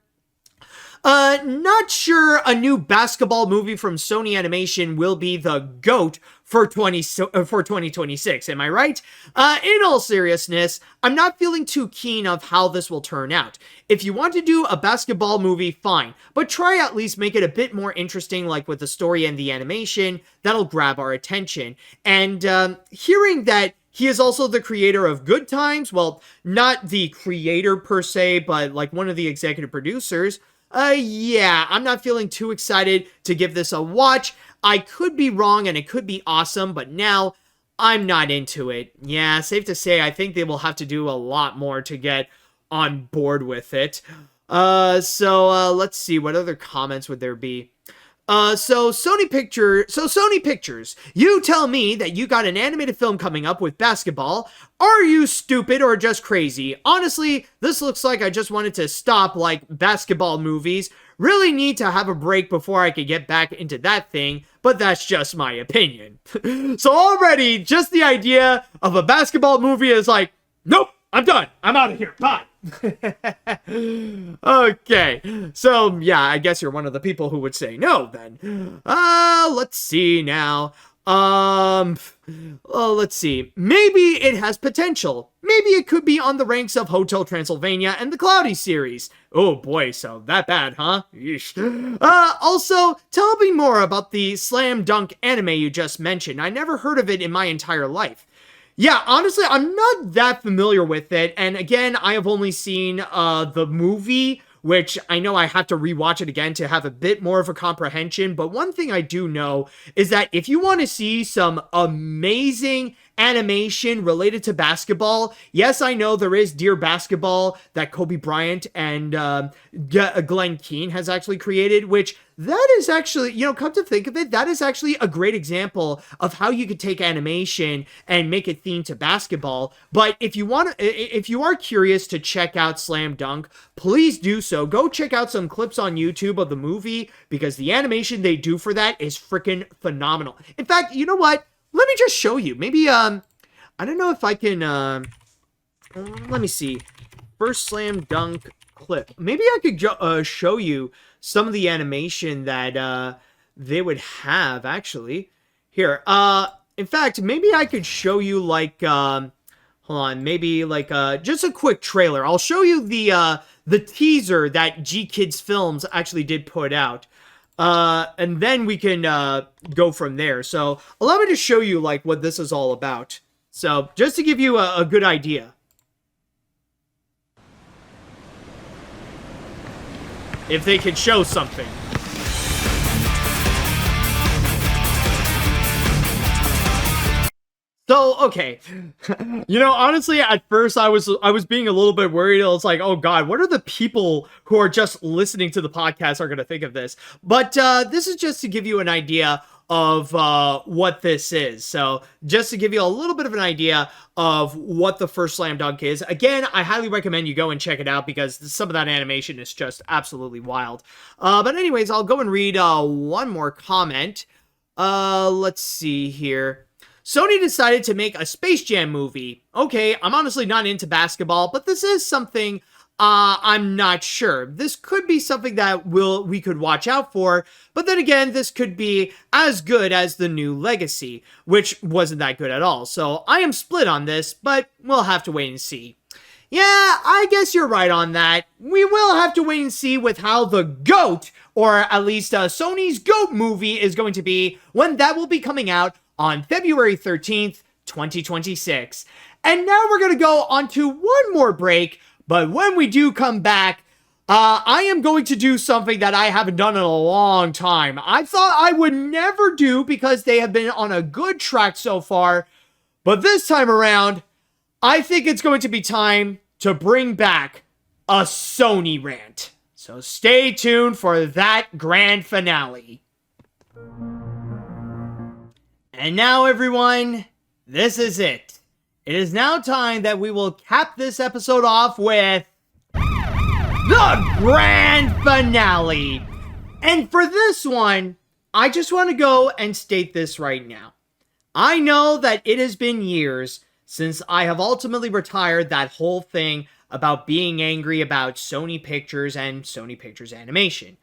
Not sure a new basketball movie from Sony Animation will be the GOAT for 2026, am I right? In all seriousness, I'm not feeling too keen of how this will turn out. If you want to do a basketball movie, fine, but try at least make it a bit more interesting, like with the story and the animation, that'll grab our attention. And hearing that he is also the creator of Good Times, well, not the creator per se, but like one of the executive producers, yeah, I'm not feeling too excited to give this a watch. I could be wrong and it could be awesome, but now I'm not into it. Yeah, safe to say, I think they will have to do a lot more to get on board with it. So let's see, what other comments would there be? So Sony Pictures, you tell me that you got an animated film coming up with basketball. Are you stupid or just crazy? Honestly, this looks like I just wanted to stop like basketball movies. Really need to have a break before I could get back into that thing, but that's just my opinion. So already, just the idea of a basketball movie is like, nope, I'm done. I'm out of here. Bye. Okay, so yeah, I guess you're one of the people who would say no then. Let's see now. Let's see. Maybe it has potential. Maybe it could be on the ranks of Hotel Transylvania and the Cloudy series. Oh boy, so that bad, huh? Yeesh. Also, tell me more about the Slam Dunk anime you just mentioned. I never heard of it in my entire life. Yeah, honestly, I'm not that familiar with it, and again, I have only seen the movie, which I know I have to rewatch it again to have a bit more of a comprehension, but one thing I do know is that if you want to see some amazing animation related to basketball, yes, I know there is Dear Basketball that Kobe Bryant and Glenn Keane has actually created, which that is actually, you know, come to think of it, that is actually a great example of how you could take animation and make it themed to basketball. But if you are curious to check out Slam Dunk, please do so. Go check out some clips on YouTube of the movie because the animation they do for that is freaking phenomenal. In fact, you know what? Let me just show you. Maybe, I don't know if I can, let me see. First Slam Dunk clip. Maybe I could show you some of the animation that they would have, actually. Here, in fact, maybe I could show you, like, hold on, maybe, like, just a quick trailer. I'll show you the teaser that G-Kids Films actually did put out. And then we can go from there. So allow me to show you like what this is all about. So just to give you a good idea. If they could show something. So, okay, you know, honestly, at first I was being a little bit worried. I was like, oh God, what are the people who are just listening to the podcast are going to think of this? But this is just to give you an idea of what this is. So just to give you a little bit of an idea of what the first Slam Dunk is. Again, I highly recommend you go and check it out because some of that animation is just absolutely wild. But anyways, I'll go and read one more comment. Let's see here. Sony decided to make a Space Jam movie. Okay, I'm honestly not into basketball, but this is something I'm not sure. This could be something that we could watch out for, but then again, this could be as good as the new Legacy, which wasn't that good at all. So I am split on this, but we'll have to wait and see. Yeah, I guess you're right on that. We will have to wait and see with how the GOAT, or at least Sony's GOAT movie, is going to be when that will be coming out on February 13th, 2026. And now we're going to go on to one more break, but when we do come back, I am going to do something that I haven't done in a long time. I thought I would never do because they have been on a good track so far, but this time around, I think it's going to be time to bring back a Sony rant. So stay tuned for that grand finale. And now, everyone, this is it. It is now time that we will cap this episode off with the grand finale. And for this one, I just want to go and state this right now. I know that it has been years since I have ultimately retired that whole thing about being angry about Sony Pictures and Sony Pictures Animation.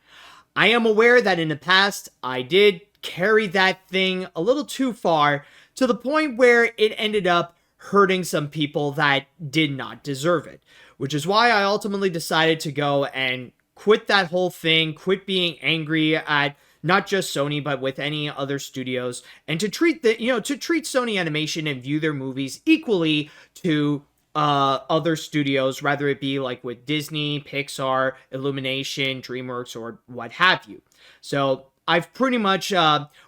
I am aware that in the past, I did carry that thing a little too far to the point where it ended up hurting some people that did not deserve it, which is why I ultimately decided to go and quit that whole thing, quit being angry at not just Sony, but with any other studios, and to treat Sony Animation and view their movies equally to other studios, rather it be like with Disney, Pixar, Illumination, DreamWorks, or what have you. So I've pretty much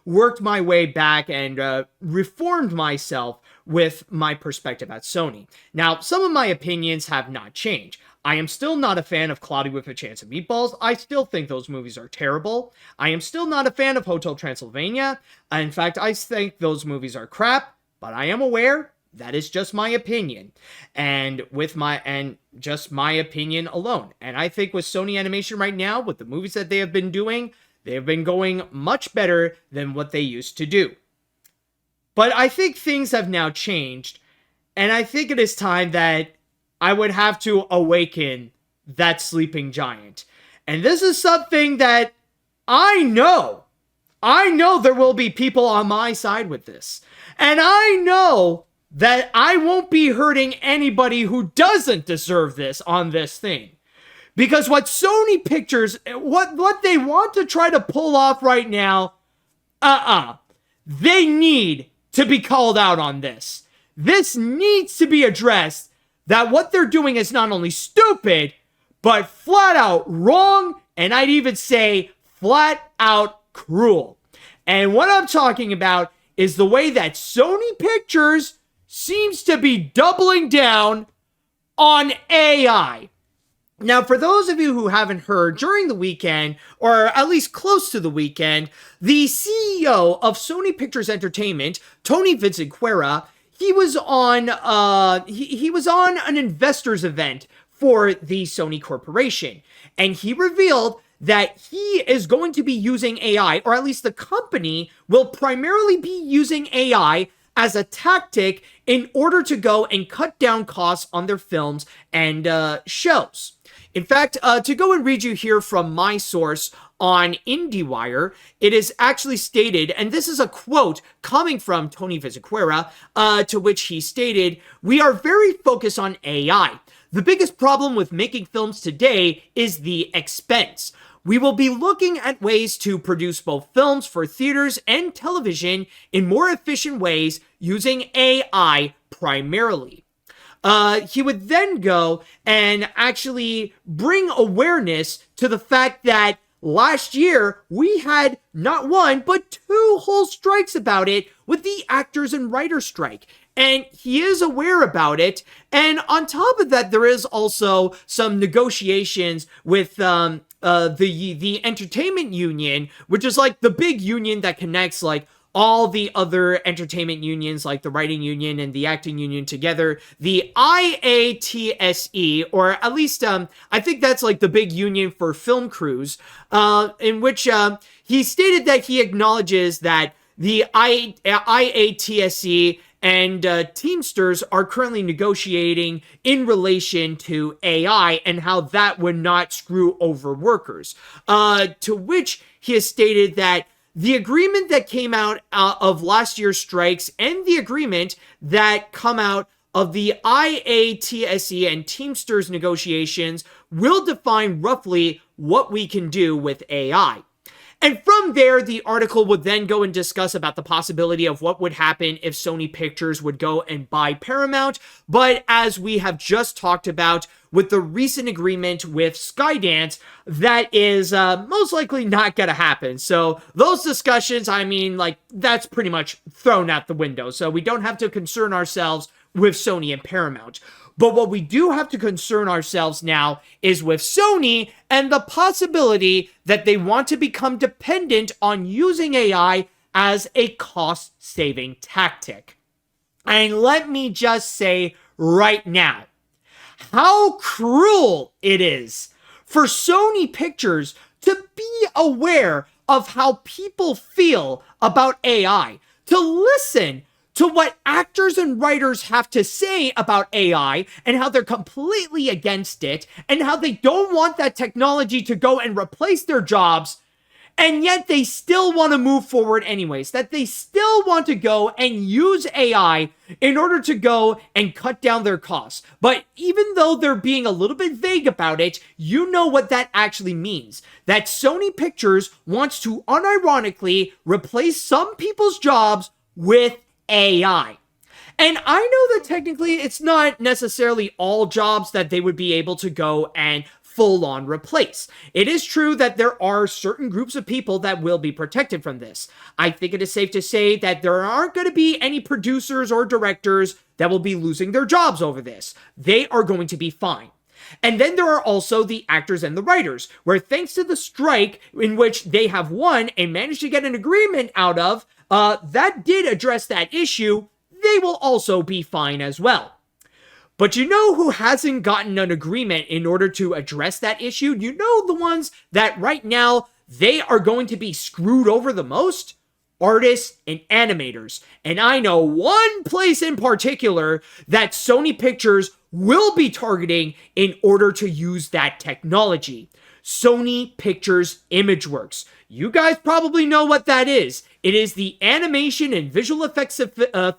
worked my way back and reformed myself with my perspective at Sony. Now, some of my opinions have not changed. I am still not a fan of Cloudy with a Chance of Meatballs. I still think those movies are terrible. I am still not a fan of Hotel Transylvania. In fact, I think those movies are crap, but I am aware that is just my opinion. And just my opinion alone. And I think with Sony Animation right now, with the movies that they have been doing, they have been going much better than what they used to do. But I think things have now changed, and I think it is time that I would have to awaken that sleeping giant. And this is something that I know there will be people on my side with this. And I know that I won't be hurting anybody who doesn't deserve this on this thing. Because what Sony Pictures, what they want to try to pull off right now, they need to be called out on this. This needs to be addressed, that what they're doing is not only stupid, but flat out wrong, and I'd even say flat out cruel. And what I'm talking about is the way that Sony Pictures seems to be doubling down on AI. Now, for those of you who haven't heard, during the weekend, or at least close to the weekend, the CEO of Sony Pictures Entertainment, Tony Vinciquerra, he was on an investors event for the Sony Corporation, and he revealed that he is going to be using AI, or at least the company will primarily be using AI as a tactic in order to go and cut down costs on their films and shows. In fact, to go and read you here from my source on IndieWire, it is actually stated, and this is a quote coming from Tony Vinciquerra, to which he stated, "We are very focused on AI. The biggest problem with making films today is the expense. We will be looking at ways to produce both films for theaters and television in more efficient ways using AI primarily." He would then go and actually bring awareness to the fact that last year we had not one, but two whole strikes about it with the actors and writers strike. And he is aware about it. And on top of that, there is also some negotiations with the entertainment union, which is like the big union that connects like all the other entertainment unions, like the writing union and the acting union together, the IATSE, or at least I think that's like the big union for film crews, in which he stated that he acknowledges that the IATSE and Teamsters are currently negotiating in relation to AI and how that would not screw over workers. To which he has stated that the agreement that came out of last year's strikes and the agreement that come out of the IATSE and Teamsters negotiations will define roughly what we can do with AI. And from there, the article would then go and discuss about the possibility of what would happen if Sony Pictures would go and buy Paramount. But as we have just talked about with the recent agreement with Skydance, that is most likely not going to happen. So those discussions, I mean, like, that's pretty much thrown out the window. So we don't have to concern ourselves with Sony and Paramount. But what we do have to concern ourselves now is with Sony and the possibility that they want to become dependent on using AI as a cost-saving tactic. And let me just say right now, how cruel it is for Sony Pictures to be aware of how people feel about AI, to listen to what actors and writers have to say about AI and how they're completely against it and how they don't want that technology to go and replace their jobs, and yet they still want to move forward anyways, that they still want to go and use AI in order to go and cut down their costs. But even though they're being a little bit vague about it, you know what that actually means. That Sony Pictures wants to unironically replace some people's jobs with AI. And I know that technically it's not necessarily all jobs that they would be able to go and full on replace. It is true that there are certain groups of people that will be protected from this. I think it is safe to say that there aren't going to be any producers or directors that will be losing their jobs over this. They are going to be fine. And then there are also the actors and the writers, where thanks to the strike in which they have won and managed to get an agreement out of, that did address that issue, they will also be fine as well. But you know who hasn't gotten an agreement in order to address that issue? You know the ones that right now, they are going to be screwed over the most? Artists and animators. And I know one place in particular that Sony Pictures will be targeting in order to use that technology. Sony Pictures ImageWorks. You guys probably know what that is. It is the animation and visual effects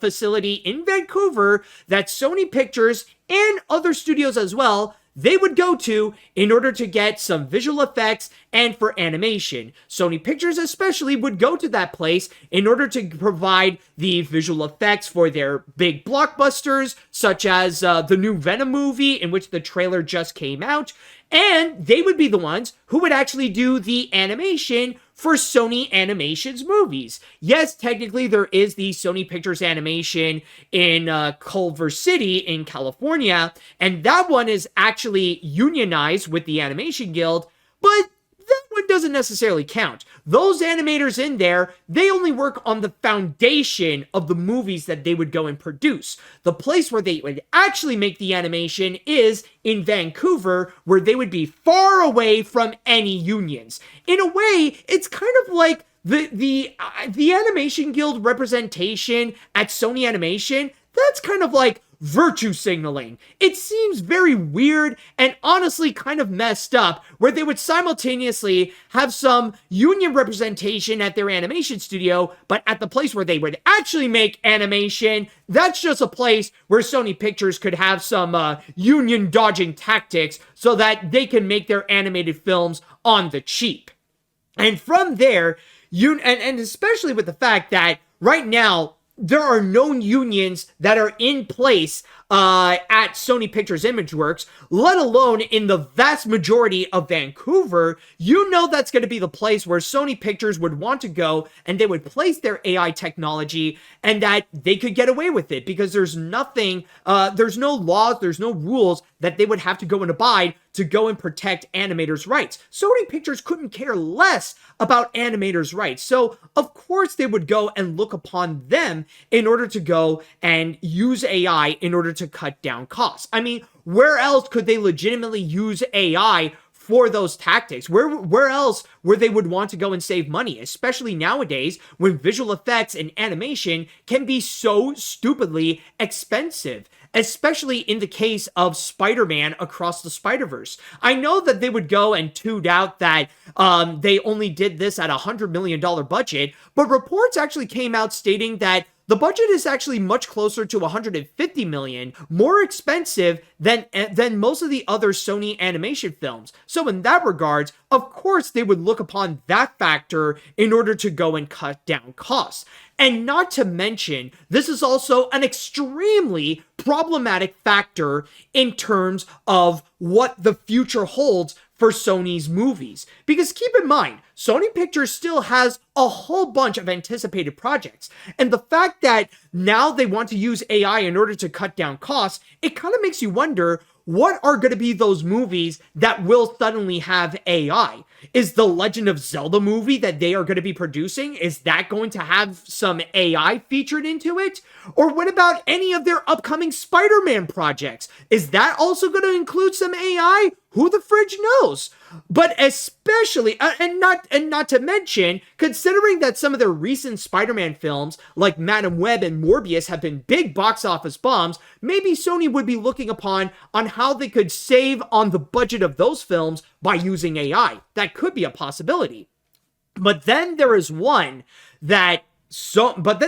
facility in Vancouver that Sony Pictures and other studios as well, they would go to in order to get some visual effects and for animation. Sony Pictures especially would go to that place in order to provide the visual effects for their big blockbusters, such as the new Venom movie, in which the trailer just came out. And they would be the ones who would actually do the animation for Sony Animation's movies. Yes, technically there is the Sony Pictures Animation in Culver City in California, and that one is actually unionized with the Animation Guild, but that one doesn't necessarily count. Those animators in there, they only work on the foundation of the movies that they would go and produce. The place where they would actually make the animation is in Vancouver, where they would be far away from any unions. In a way, it's kind of like the Animation Guild representation at Sony Animation. That's kind of like virtue signaling. It seems very weird and honestly kind of messed up, where they would simultaneously have some union representation at their animation studio, but at the place where they would actually make animation, that's just a place where Sony Pictures could have some union dodging tactics so that they can make their animated films on the cheap. And from there, and especially with the fact that right now, there are known unions that are in place at Sony Pictures ImageWorks, let alone in the vast majority of Vancouver. You know that's going to be the place where Sony Pictures would want to go and they would place their AI technology, and that they could get away with it because there's nothing, there's no laws, there's no rules that they would have to go and abide to go and protect animators' rights. Sony Pictures couldn't care less about animators' rights. So, of course, they would go and look upon them in order to go and use AI in order to cut down costs. I mean, where else could they legitimately use AI for those tactics. Where else where they would want to go and save money, especially nowadays when visual effects and animation can be so stupidly expensive, especially in the case of Spider-Man Across the Spider-Verse. I know that they would go and toot out that they only did this at $100 million budget, but reports actually came out stating that the budget is actually much closer to $150 million, more expensive than most of the other Sony animation films. So in that regards, of course, they would look upon that factor in order to go and cut down costs. And not to mention, this is also an extremely problematic factor in terms of what the future holds for Sony's movies. Because keep in mind, Sony Pictures still has a whole bunch of anticipated projects. And the fact that now they want to use AI in order to cut down costs, it kind of makes you wonder, what are going to be those movies that will suddenly have AI? Is the Legend of Zelda movie that they are going to be producing, is that going to have some AI featured into it? Or what about any of their upcoming Spider-Man projects? Is that also going to include some AI? Who the fridge knows? But especially, and not to mention, considering that some of their recent Spider-Man films, like Madam Web and Morbius, have been big box office bombs, maybe Sony would be looking upon on how they could save on the budget of those films by using AI. That could be a possibility. But then there is one that is often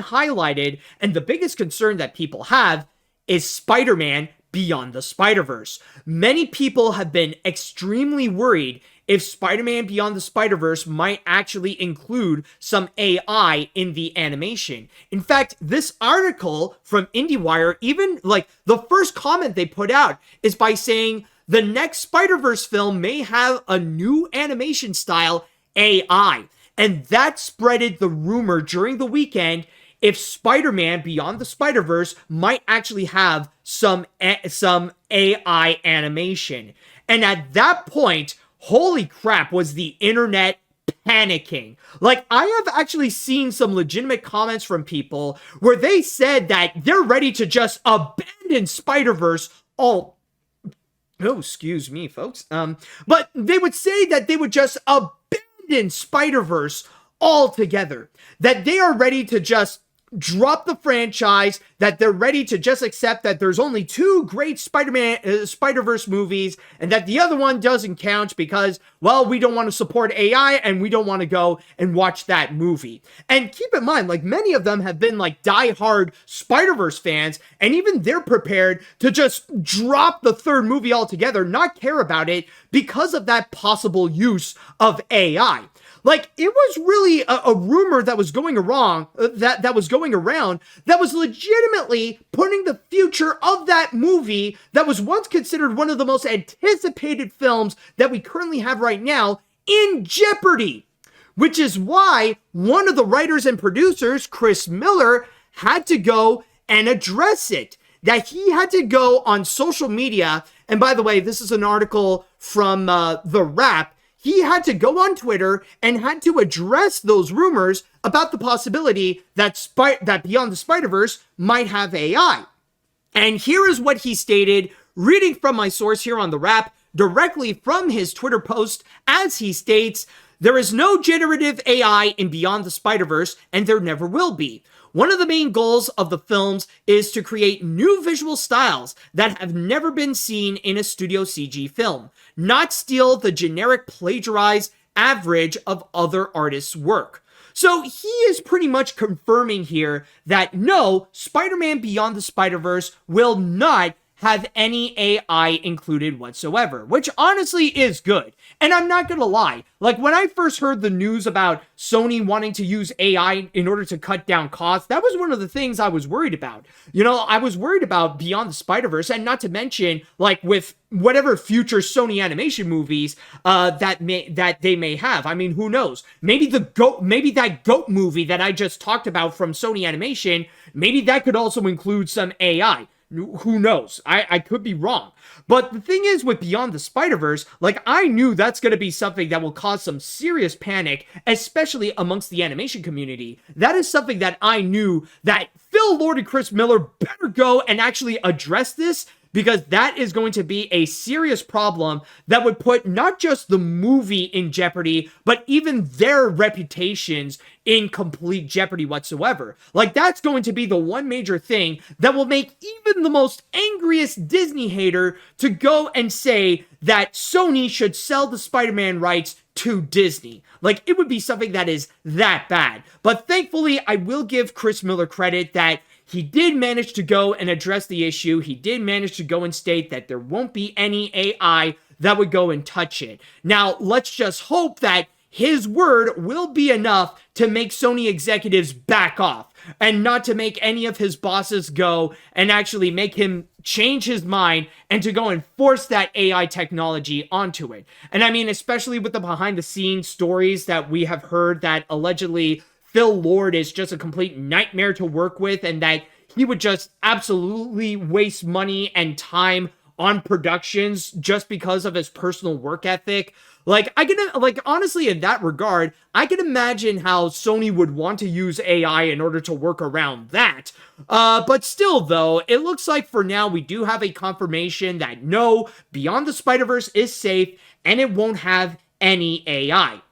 highlighted, and the biggest concern that people have is Spider-Man Beyond the Spider-Verse. Many people have been extremely worried if Spider-Man Beyond the Spider-Verse might actually include some AI in the animation. In fact, this article from IndieWire, even like the first comment they put out is by saying the next Spider-Verse film may have a new animation style, AI. And that spreaded the rumor during the weekend if Spider-Man Beyond the Spider-Verse might actually have some AI animation. And at that point, holy crap, was the internet panicking. Like, I have actually seen some legitimate comments from people where they said that they're ready to just abandon Spider-Verse all... Oh, excuse me, folks. But they would say that they would just abandon Spider-Verse altogether. That they are ready to just drop the franchise, that they're ready to just accept that there's only two great Spider-Verse movies, and that the other one doesn't count because, well, we don't want to support AI and we don't want to go and watch that movie. And keep in mind, like, many of them have been like die-hard Spider-Verse fans, and even they're prepared to just drop the third movie altogether, not care about it because of that possible use of AI. Like, it was really a rumor that was going around that was legitimately putting the future of that movie that was once considered one of the most anticipated films that we currently have right now in jeopardy. Which is why one of the writers and producers, Chris Miller, had to go and address it. That he had to go on social media, and by the way, this is an article from The Wrap. He had to go on Twitter and had to address those rumors about the possibility that Beyond the Spider-Verse might have AI. And here is what he stated, reading from my source here on The Wrap, directly from his Twitter post, as he states, "There is no generative AI in Beyond the Spider-Verse, and there never will be. One of the main goals of the films is to create new visual styles that have never been seen in a studio CG film, not steal the generic plagiarized average of other artists' work." So he is pretty much confirming here that no, Spider-Man Beyond the Spider-Verse will not have any AI included whatsoever, which honestly is good. And I'm not gonna lie, like, when I first heard the news about Sony wanting to use AI in order to cut down costs, that was one of the things I was worried about. You know, I was worried about Beyond the Spider-Verse, and not to mention, like, with whatever future Sony animation movies that they may have. I mean, who knows? Maybe that goat movie that I just talked about from Sony Animation, maybe that could also include some AI. Who knows? I could be wrong. But the thing is, with Beyond the Spider-Verse, like, I knew that's going to be something that will cause some serious panic, especially amongst the animation community. That is something that I knew that Phil Lord and Chris Miller better go and actually address this, because that is going to be a serious problem that would put not just the movie in jeopardy, but even their reputations in complete jeopardy whatsoever. Like, that's going to be the one major thing that will make even the most angriest Disney hater to go and say that Sony should sell the Spider-Man rights to Disney. Like, it would be something that is that bad. But thankfully, I will give Chris Miller credit that he did manage to go and address the issue. He did manage to go and state that there won't be any AI that would go and touch it. Now, let's just hope that his word will be enough to make Sony executives back off and not to make any of his bosses go and actually make him change his mind and to go and force that AI technology onto it. And I mean, especially with the behind the scenes stories that we have heard that allegedly Phil Lord is just a complete nightmare to work with and that he would just absolutely waste money and time on productions just because of his personal work ethic. Honestly, in that regard, I can imagine how Sony would want to use AI in order to work around that. But still, though, it looks like for now we do have a confirmation that no, Beyond the Spider-Verse is safe and it won't have any AI.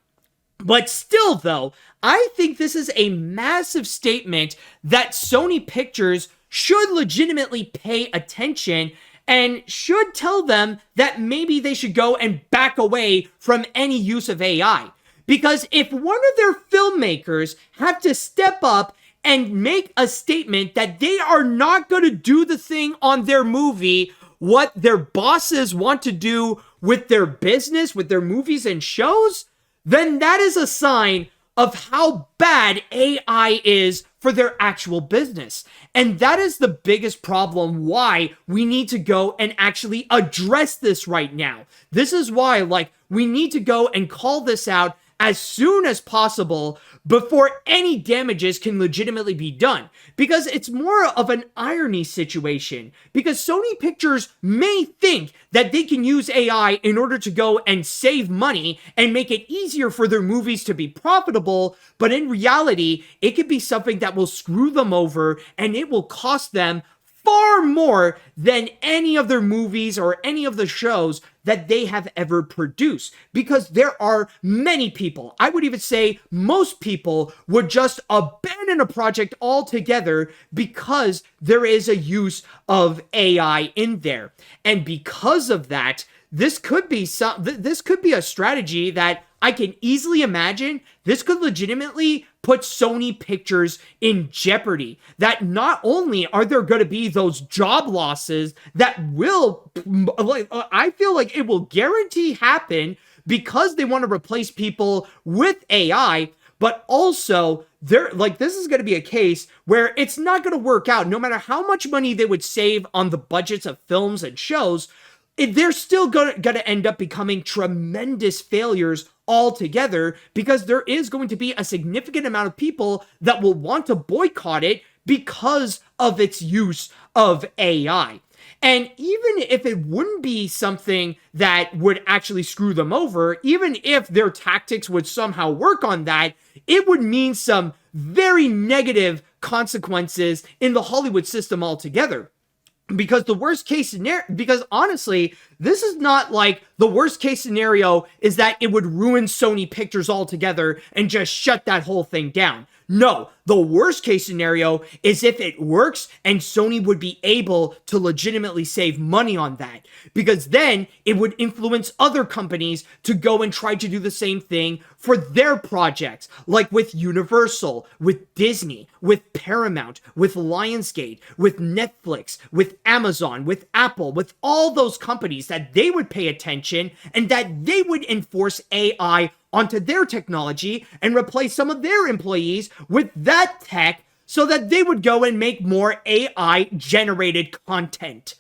But still, though, I think this is a massive statement that Sony Pictures should legitimately pay attention and should tell them that maybe they should go and back away from any use of AI. Because if one of their filmmakers have to step up and make a statement that they are not going to do the thing on their movie what their bosses want to do with their business, with their movies and shows, then that is a sign of how bad AI is for their actual business. And that is the biggest problem why we need to go and actually address this right now. This is why, we need to go and call this out as soon as possible before any damages can legitimately be done. Because it's more of an irony situation. Because Sony Pictures may think that they can use AI in order to go and save money and make it easier for their movies to be profitable, but in reality, it could be something that will screw them over and it will cost them far more than any of their movies or any of the shows that they have ever produced. Because there are many people, I would even say most people, would just abandon a project altogether because there is a use of AI in there. And because of that, this could be a strategy that I can easily imagine. This could legitimately put Sony Pictures in jeopardy. That not only are there going to be those job losses that will, I feel like it will guarantee happen because they want to replace people with AI, but also this is going to be a case where it's not going to work out. No matter how much money they would save on the budgets of films and shows, they're still going to end up becoming tremendous failures altogether because there is going to be a significant amount of people that will want to boycott it because of its use of AI. And even if it wouldn't be something that would actually screw them over, even if their tactics would somehow work on that, it would mean some very negative consequences in the Hollywood system altogether. Because the worst case scenario, because honestly, this is not like the worst case scenario is that it would ruin Sony Pictures altogether and just shut that whole thing down. No, the worst case scenario is if it works and Sony would be able to legitimately save money on that. Because then it would influence other companies to go and try to do the same thing for their projects. Like with Universal, with Disney, with Paramount, with Lionsgate, with Netflix, with Amazon, with Apple, with all those companies that they would pay attention and that they would enforce AI onto their technology and replace some of their employees with that tech so that they would go and make more AI generated content.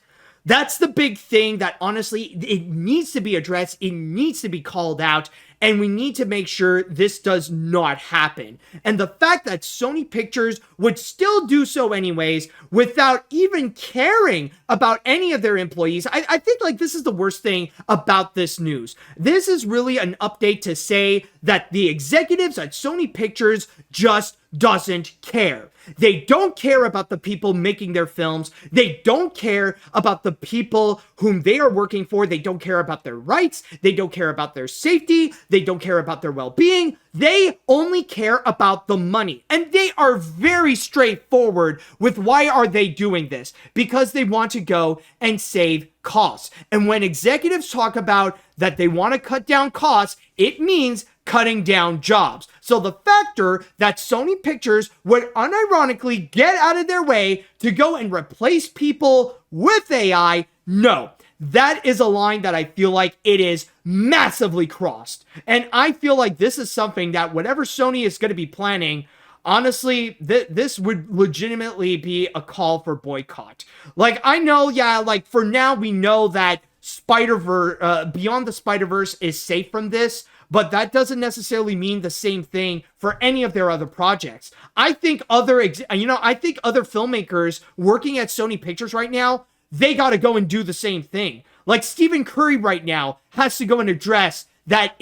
That's the big thing that honestly, it needs to be addressed. It needs to be called out. And we need to make sure this does not happen. And the fact that Sony Pictures would still do so anyways without even caring about any of their employees, I think this is the worst thing about this news. This is really an update to say that the executives at Sony Pictures just doesn't care. They don't care about the people making their films. They don't care about the people whom they are working for. They don't care about their rights. They don't care about their safety. They don't care about their well-being. They only care about the money. And they are very straightforward with why are they doing this? Because they want to go and save costs. And when executives talk about that they want to cut down costs, it means cutting down jobs. So the factor that Sony Pictures would unironically get out of their way to go and replace people with AI, no. That is a line that I feel like it is massively crossed. And I feel like this is something that whatever Sony is going to be planning, honestly, this would legitimately be a call for boycott. Like, I know, yeah, like for now we know that Beyond the Spider-Verse is safe from this, but that doesn't necessarily mean the same thing for any of their other projects. I think other filmmakers working at Sony Pictures right now, they got to go and do the same thing. Like Stephen Curry right now has to go and address that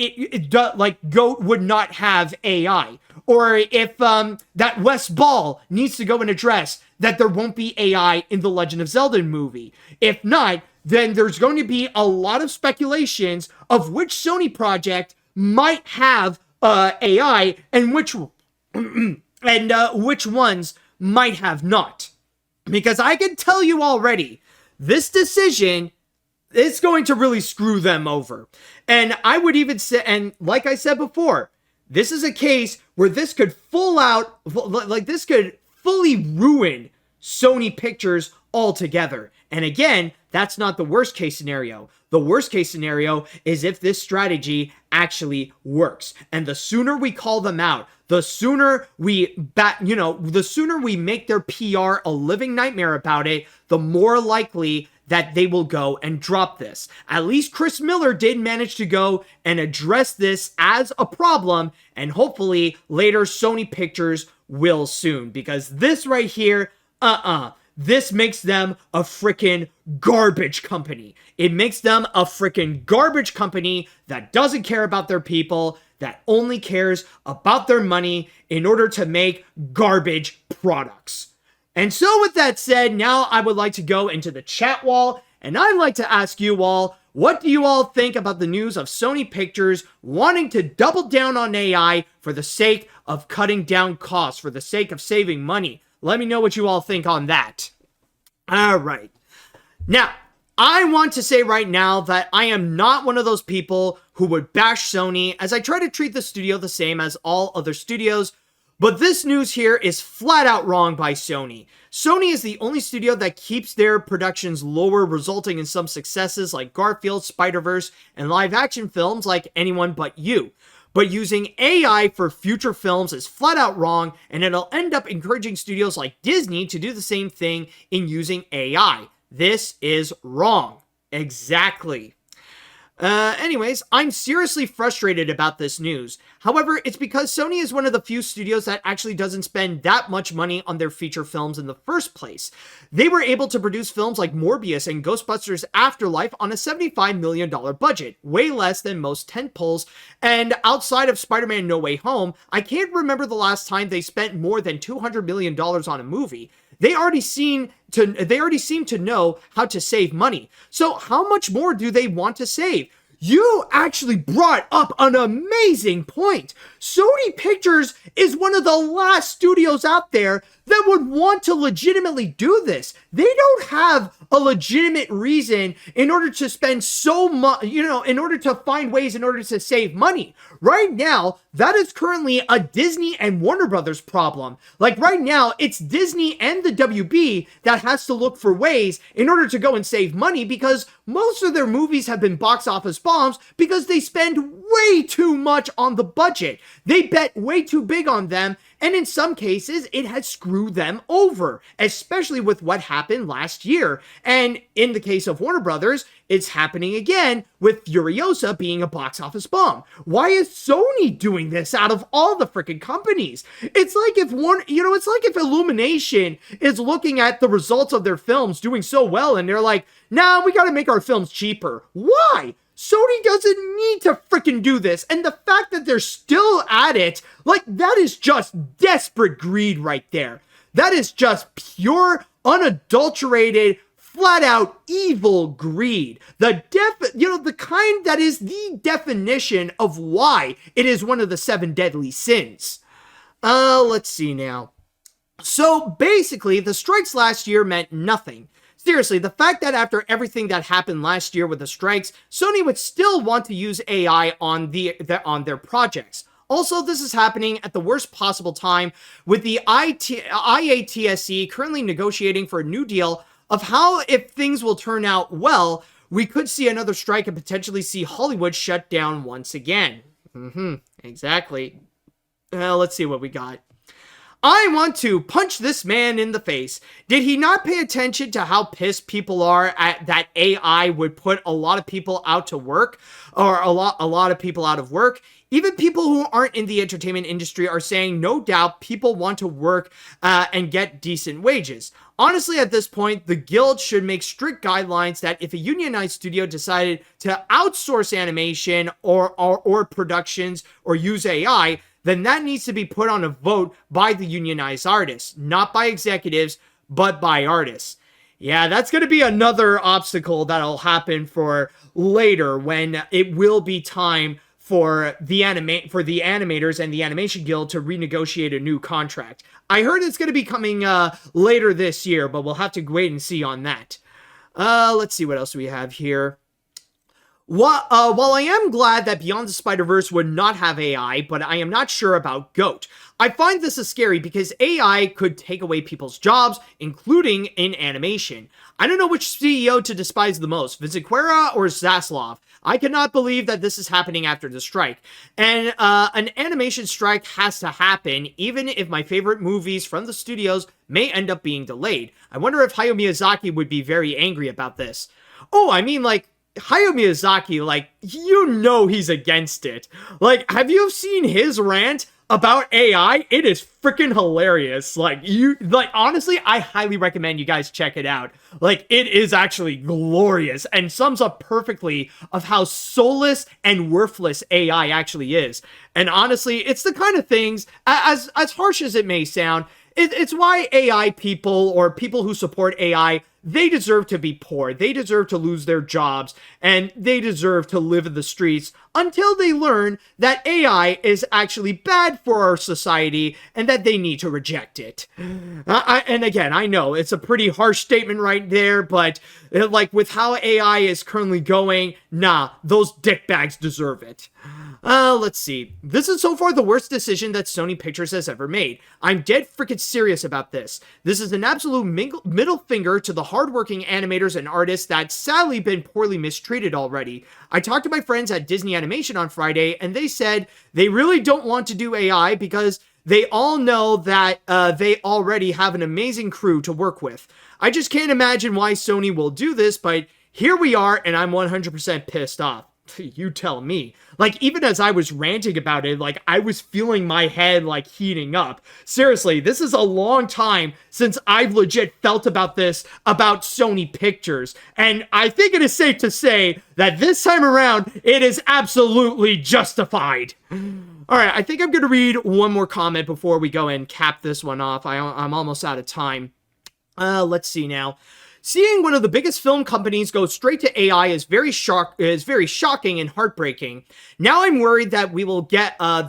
Goat would not have AI. Or if that Wes Ball needs to go and address that there won't be AI in the Legend of Zelda movie. If not, then there's going to be a lot of speculations of which Sony project might have AI and which ones might have not. Because I can tell you already, this decision is going to really screw them over. And I would even say, and like I said before, this is a case where this could this could fully ruin Sony Pictures altogether. And again, that's not the worst case scenario. The worst case scenario is if this strategy actually works. And the sooner we call them out, the sooner we make their PR a living nightmare about it, the more likely that they will go and drop this. At least Chris Miller did manage to go and address this as a problem, and hopefully later Sony Pictures will soon, because this right here, this makes them a freaking garbage company. It makes them a freaking garbage company that doesn't care about their people, that only cares about their money in order to make garbage products. And so with that said, now I would like to go into the chat wall, and I'd like to ask you all, what do you all think about the news of Sony Pictures wanting to double down on AI for the sake of cutting down costs, for the sake of saving money? Let me know what you all think on that. All right. Now, I want to say right now that I am not one of those people who would bash Sony, as I try to treat the studio the same as all other studios. But this news here is flat out wrong by Sony. Sony is the only studio that keeps their productions lower, resulting in some successes like Garfield, Spider-Verse, and live-action films like Anyone But You. But using AI for future films is flat out wrong, and it'll end up encouraging studios like Disney to do the same thing in using AI. This is wrong. Exactly. Anyways, I'm seriously frustrated about this news. However, it's because Sony is one of the few studios that actually doesn't spend that much money on their feature films in the first place. They were able to produce films like Morbius and Ghostbusters Afterlife on a $75 million budget, way less than most tentpoles, and outside of Spider-Man No Way Home, I can't remember the last time they spent more than $200 million on a movie. They already seem to know how to save money. So how much more do they want to save? You actually brought up an amazing point. Sony Pictures is one of the last studios out there that would want to legitimately do this. They don't have a legitimate reason in order to spend so much, in order to find ways in order to save money. Right now, that is currently a Disney and Warner Brothers problem. Like right now, it's Disney and the WB that has to look for ways in order to go and save money, because most of their movies have been box office bombs because they spend way too much on the budget. They bet way too big on them, and in some cases, it has screwed them over, especially with what happened last year. And in the case of Warner Brothers, it's happening again with Furiosa being a box office bomb. Why is Sony doing this out of all the freaking companies? It's like if Illumination is looking at the results of their films doing so well, and they're like, nah, we gotta make our films cheaper. Why? Sony doesn't need to freaking do this. And the fact that they're still at it, like, that is just desperate greed right there. That is just pure, unadulterated, flat out evil greed. The kind that is the definition of why it is one of the 7 deadly sins. Let's see now. So basically, the strikes last year meant nothing. Seriously, the fact that after everything that happened last year with the strikes, Sony would still want to use AI on their projects. Also, this is happening at the worst possible time, with the IATSE currently negotiating for a new deal of how, if things will turn out well, we could see another strike and potentially see Hollywood shut down once again. Exactly. Let's see what we got. I want to punch this man in the face. Did he not pay attention to how pissed people are at that AI would put a lot of people out to work, or a lot of people out of work? Even people who aren't in the entertainment industry are saying, no doubt, people want to work and get decent wages. Honestly, at this point, the guild should make strict guidelines that if a unionized studio decided to outsource animation or productions or use AI, then that needs to be put on a vote by the unionized artists, not by executives, but by artists. Yeah, that's going to be another obstacle that'll happen for later, when it will be time for the animators and the animation guild to renegotiate a new contract. I heard it's going to be coming later this year, but we'll have to wait and see on that. Let's see what else we have here. While I am glad that Beyond the Spider-Verse would not have AI, but I am not sure about GOAT. I find this is scary because AI could take away people's jobs, including in animation. I don't know which CEO to despise the most, Vinciquerra or Zaslav. I cannot believe that this is happening after the strike. And an animation strike has to happen, even if my favorite movies from the studios may end up being delayed. I wonder if Hayao Miyazaki would be very angry about this. Oh, I mean, like, Hayao Miyazaki, like, you know he's against it. Like, have you seen his rant about AI? It is freaking hilarious. Like, honestly, I highly recommend you guys check it out. Like, it is actually glorious and sums up perfectly of how soulless and worthless AI actually is. And honestly, it's the kind of things, as harsh as it may sound, it's why AI people, or people who support AI, they deserve to be poor, they deserve to lose their jobs, and they deserve to live in the streets until they learn that AI is actually bad for our society and that they need to reject it. And again, I know it's a pretty harsh statement right there, but like with how AI is currently going, nah, those dickbags deserve it. Let's see. This is so far the worst decision that Sony Pictures has ever made. I'm dead freaking serious about this. This is an absolute middle finger to the hardworking animators and artists that's sadly been poorly mistreated already. I talked to my friends at Disney Animation on Friday, and they said they really don't want to do AI because they all know that they already have an amazing crew to work with. I just can't imagine why Sony will do this, but here we are, and I'm 100% pissed off. You tell me. Like, even as I was ranting about it, like, I was feeling my head, like, heating up. Seriously, this is a long time since I've legit felt about this, about Sony Pictures. And I think it is safe to say that this time around, it is absolutely justified. All right, I think I'm going to read one more comment before we go and cap this one off. I'm almost out of time. Let's see now. Seeing one of the biggest film companies go straight to AI is very shocking and heartbreaking. Now I'm worried that we will get an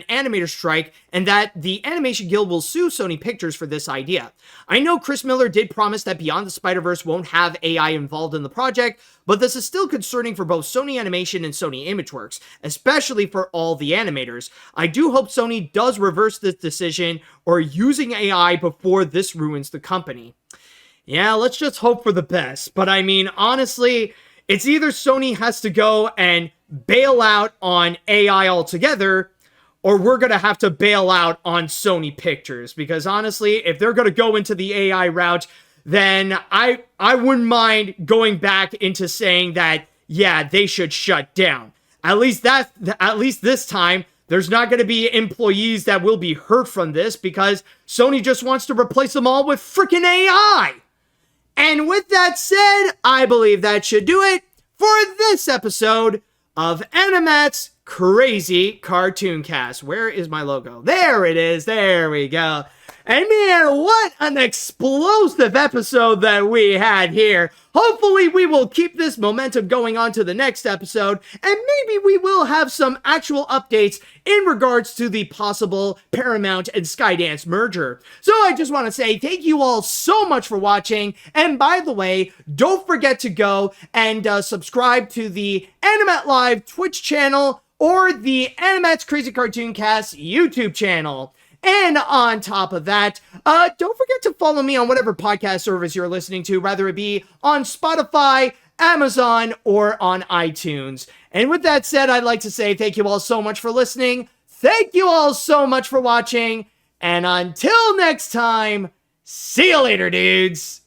animator strike and that the Animation Guild will sue Sony Pictures for this idea. I know Chris Miller did promise that Beyond the Spider-Verse won't have AI involved in the project, but this is still concerning for both Sony Animation and Sony ImageWorks, especially for all the animators. I do hope Sony does reverse this decision or using AI before this ruins the company. Yeah, let's just hope for the best. But I mean, honestly, it's either Sony has to go and bail out on AI altogether, or we're going to have to bail out on Sony Pictures. Because honestly, if they're going to go into the AI route, then I wouldn't mind going back into saying that, yeah, they should shut down. At least this time, there's not going to be employees that will be hurt from this because Sony just wants to replace them all with freaking AI. And with that said, I believe that should do it for this episode of AniMat's Crazy Cartoon Cast. Where is my logo? There it is. There we go. And man, what an explosive episode that we had here. Hopefully we will keep this momentum going on to the next episode, and maybe we will have some actual updates in regards to the possible Paramount and Skydance merger. So I just want to say thank you all so much for watching, and by the way, don't forget to go and subscribe to the Animat Live Twitch channel or the AniMat's Crazy Cartoon Cast YouTube channel. And on top of that, don't forget to follow me on whatever podcast service you're listening to, whether it be on Spotify, Amazon, or on iTunes. And with that said, I'd like to say thank you all so much for listening. Thank you all so much for watching. And until next time, see you later, dudes.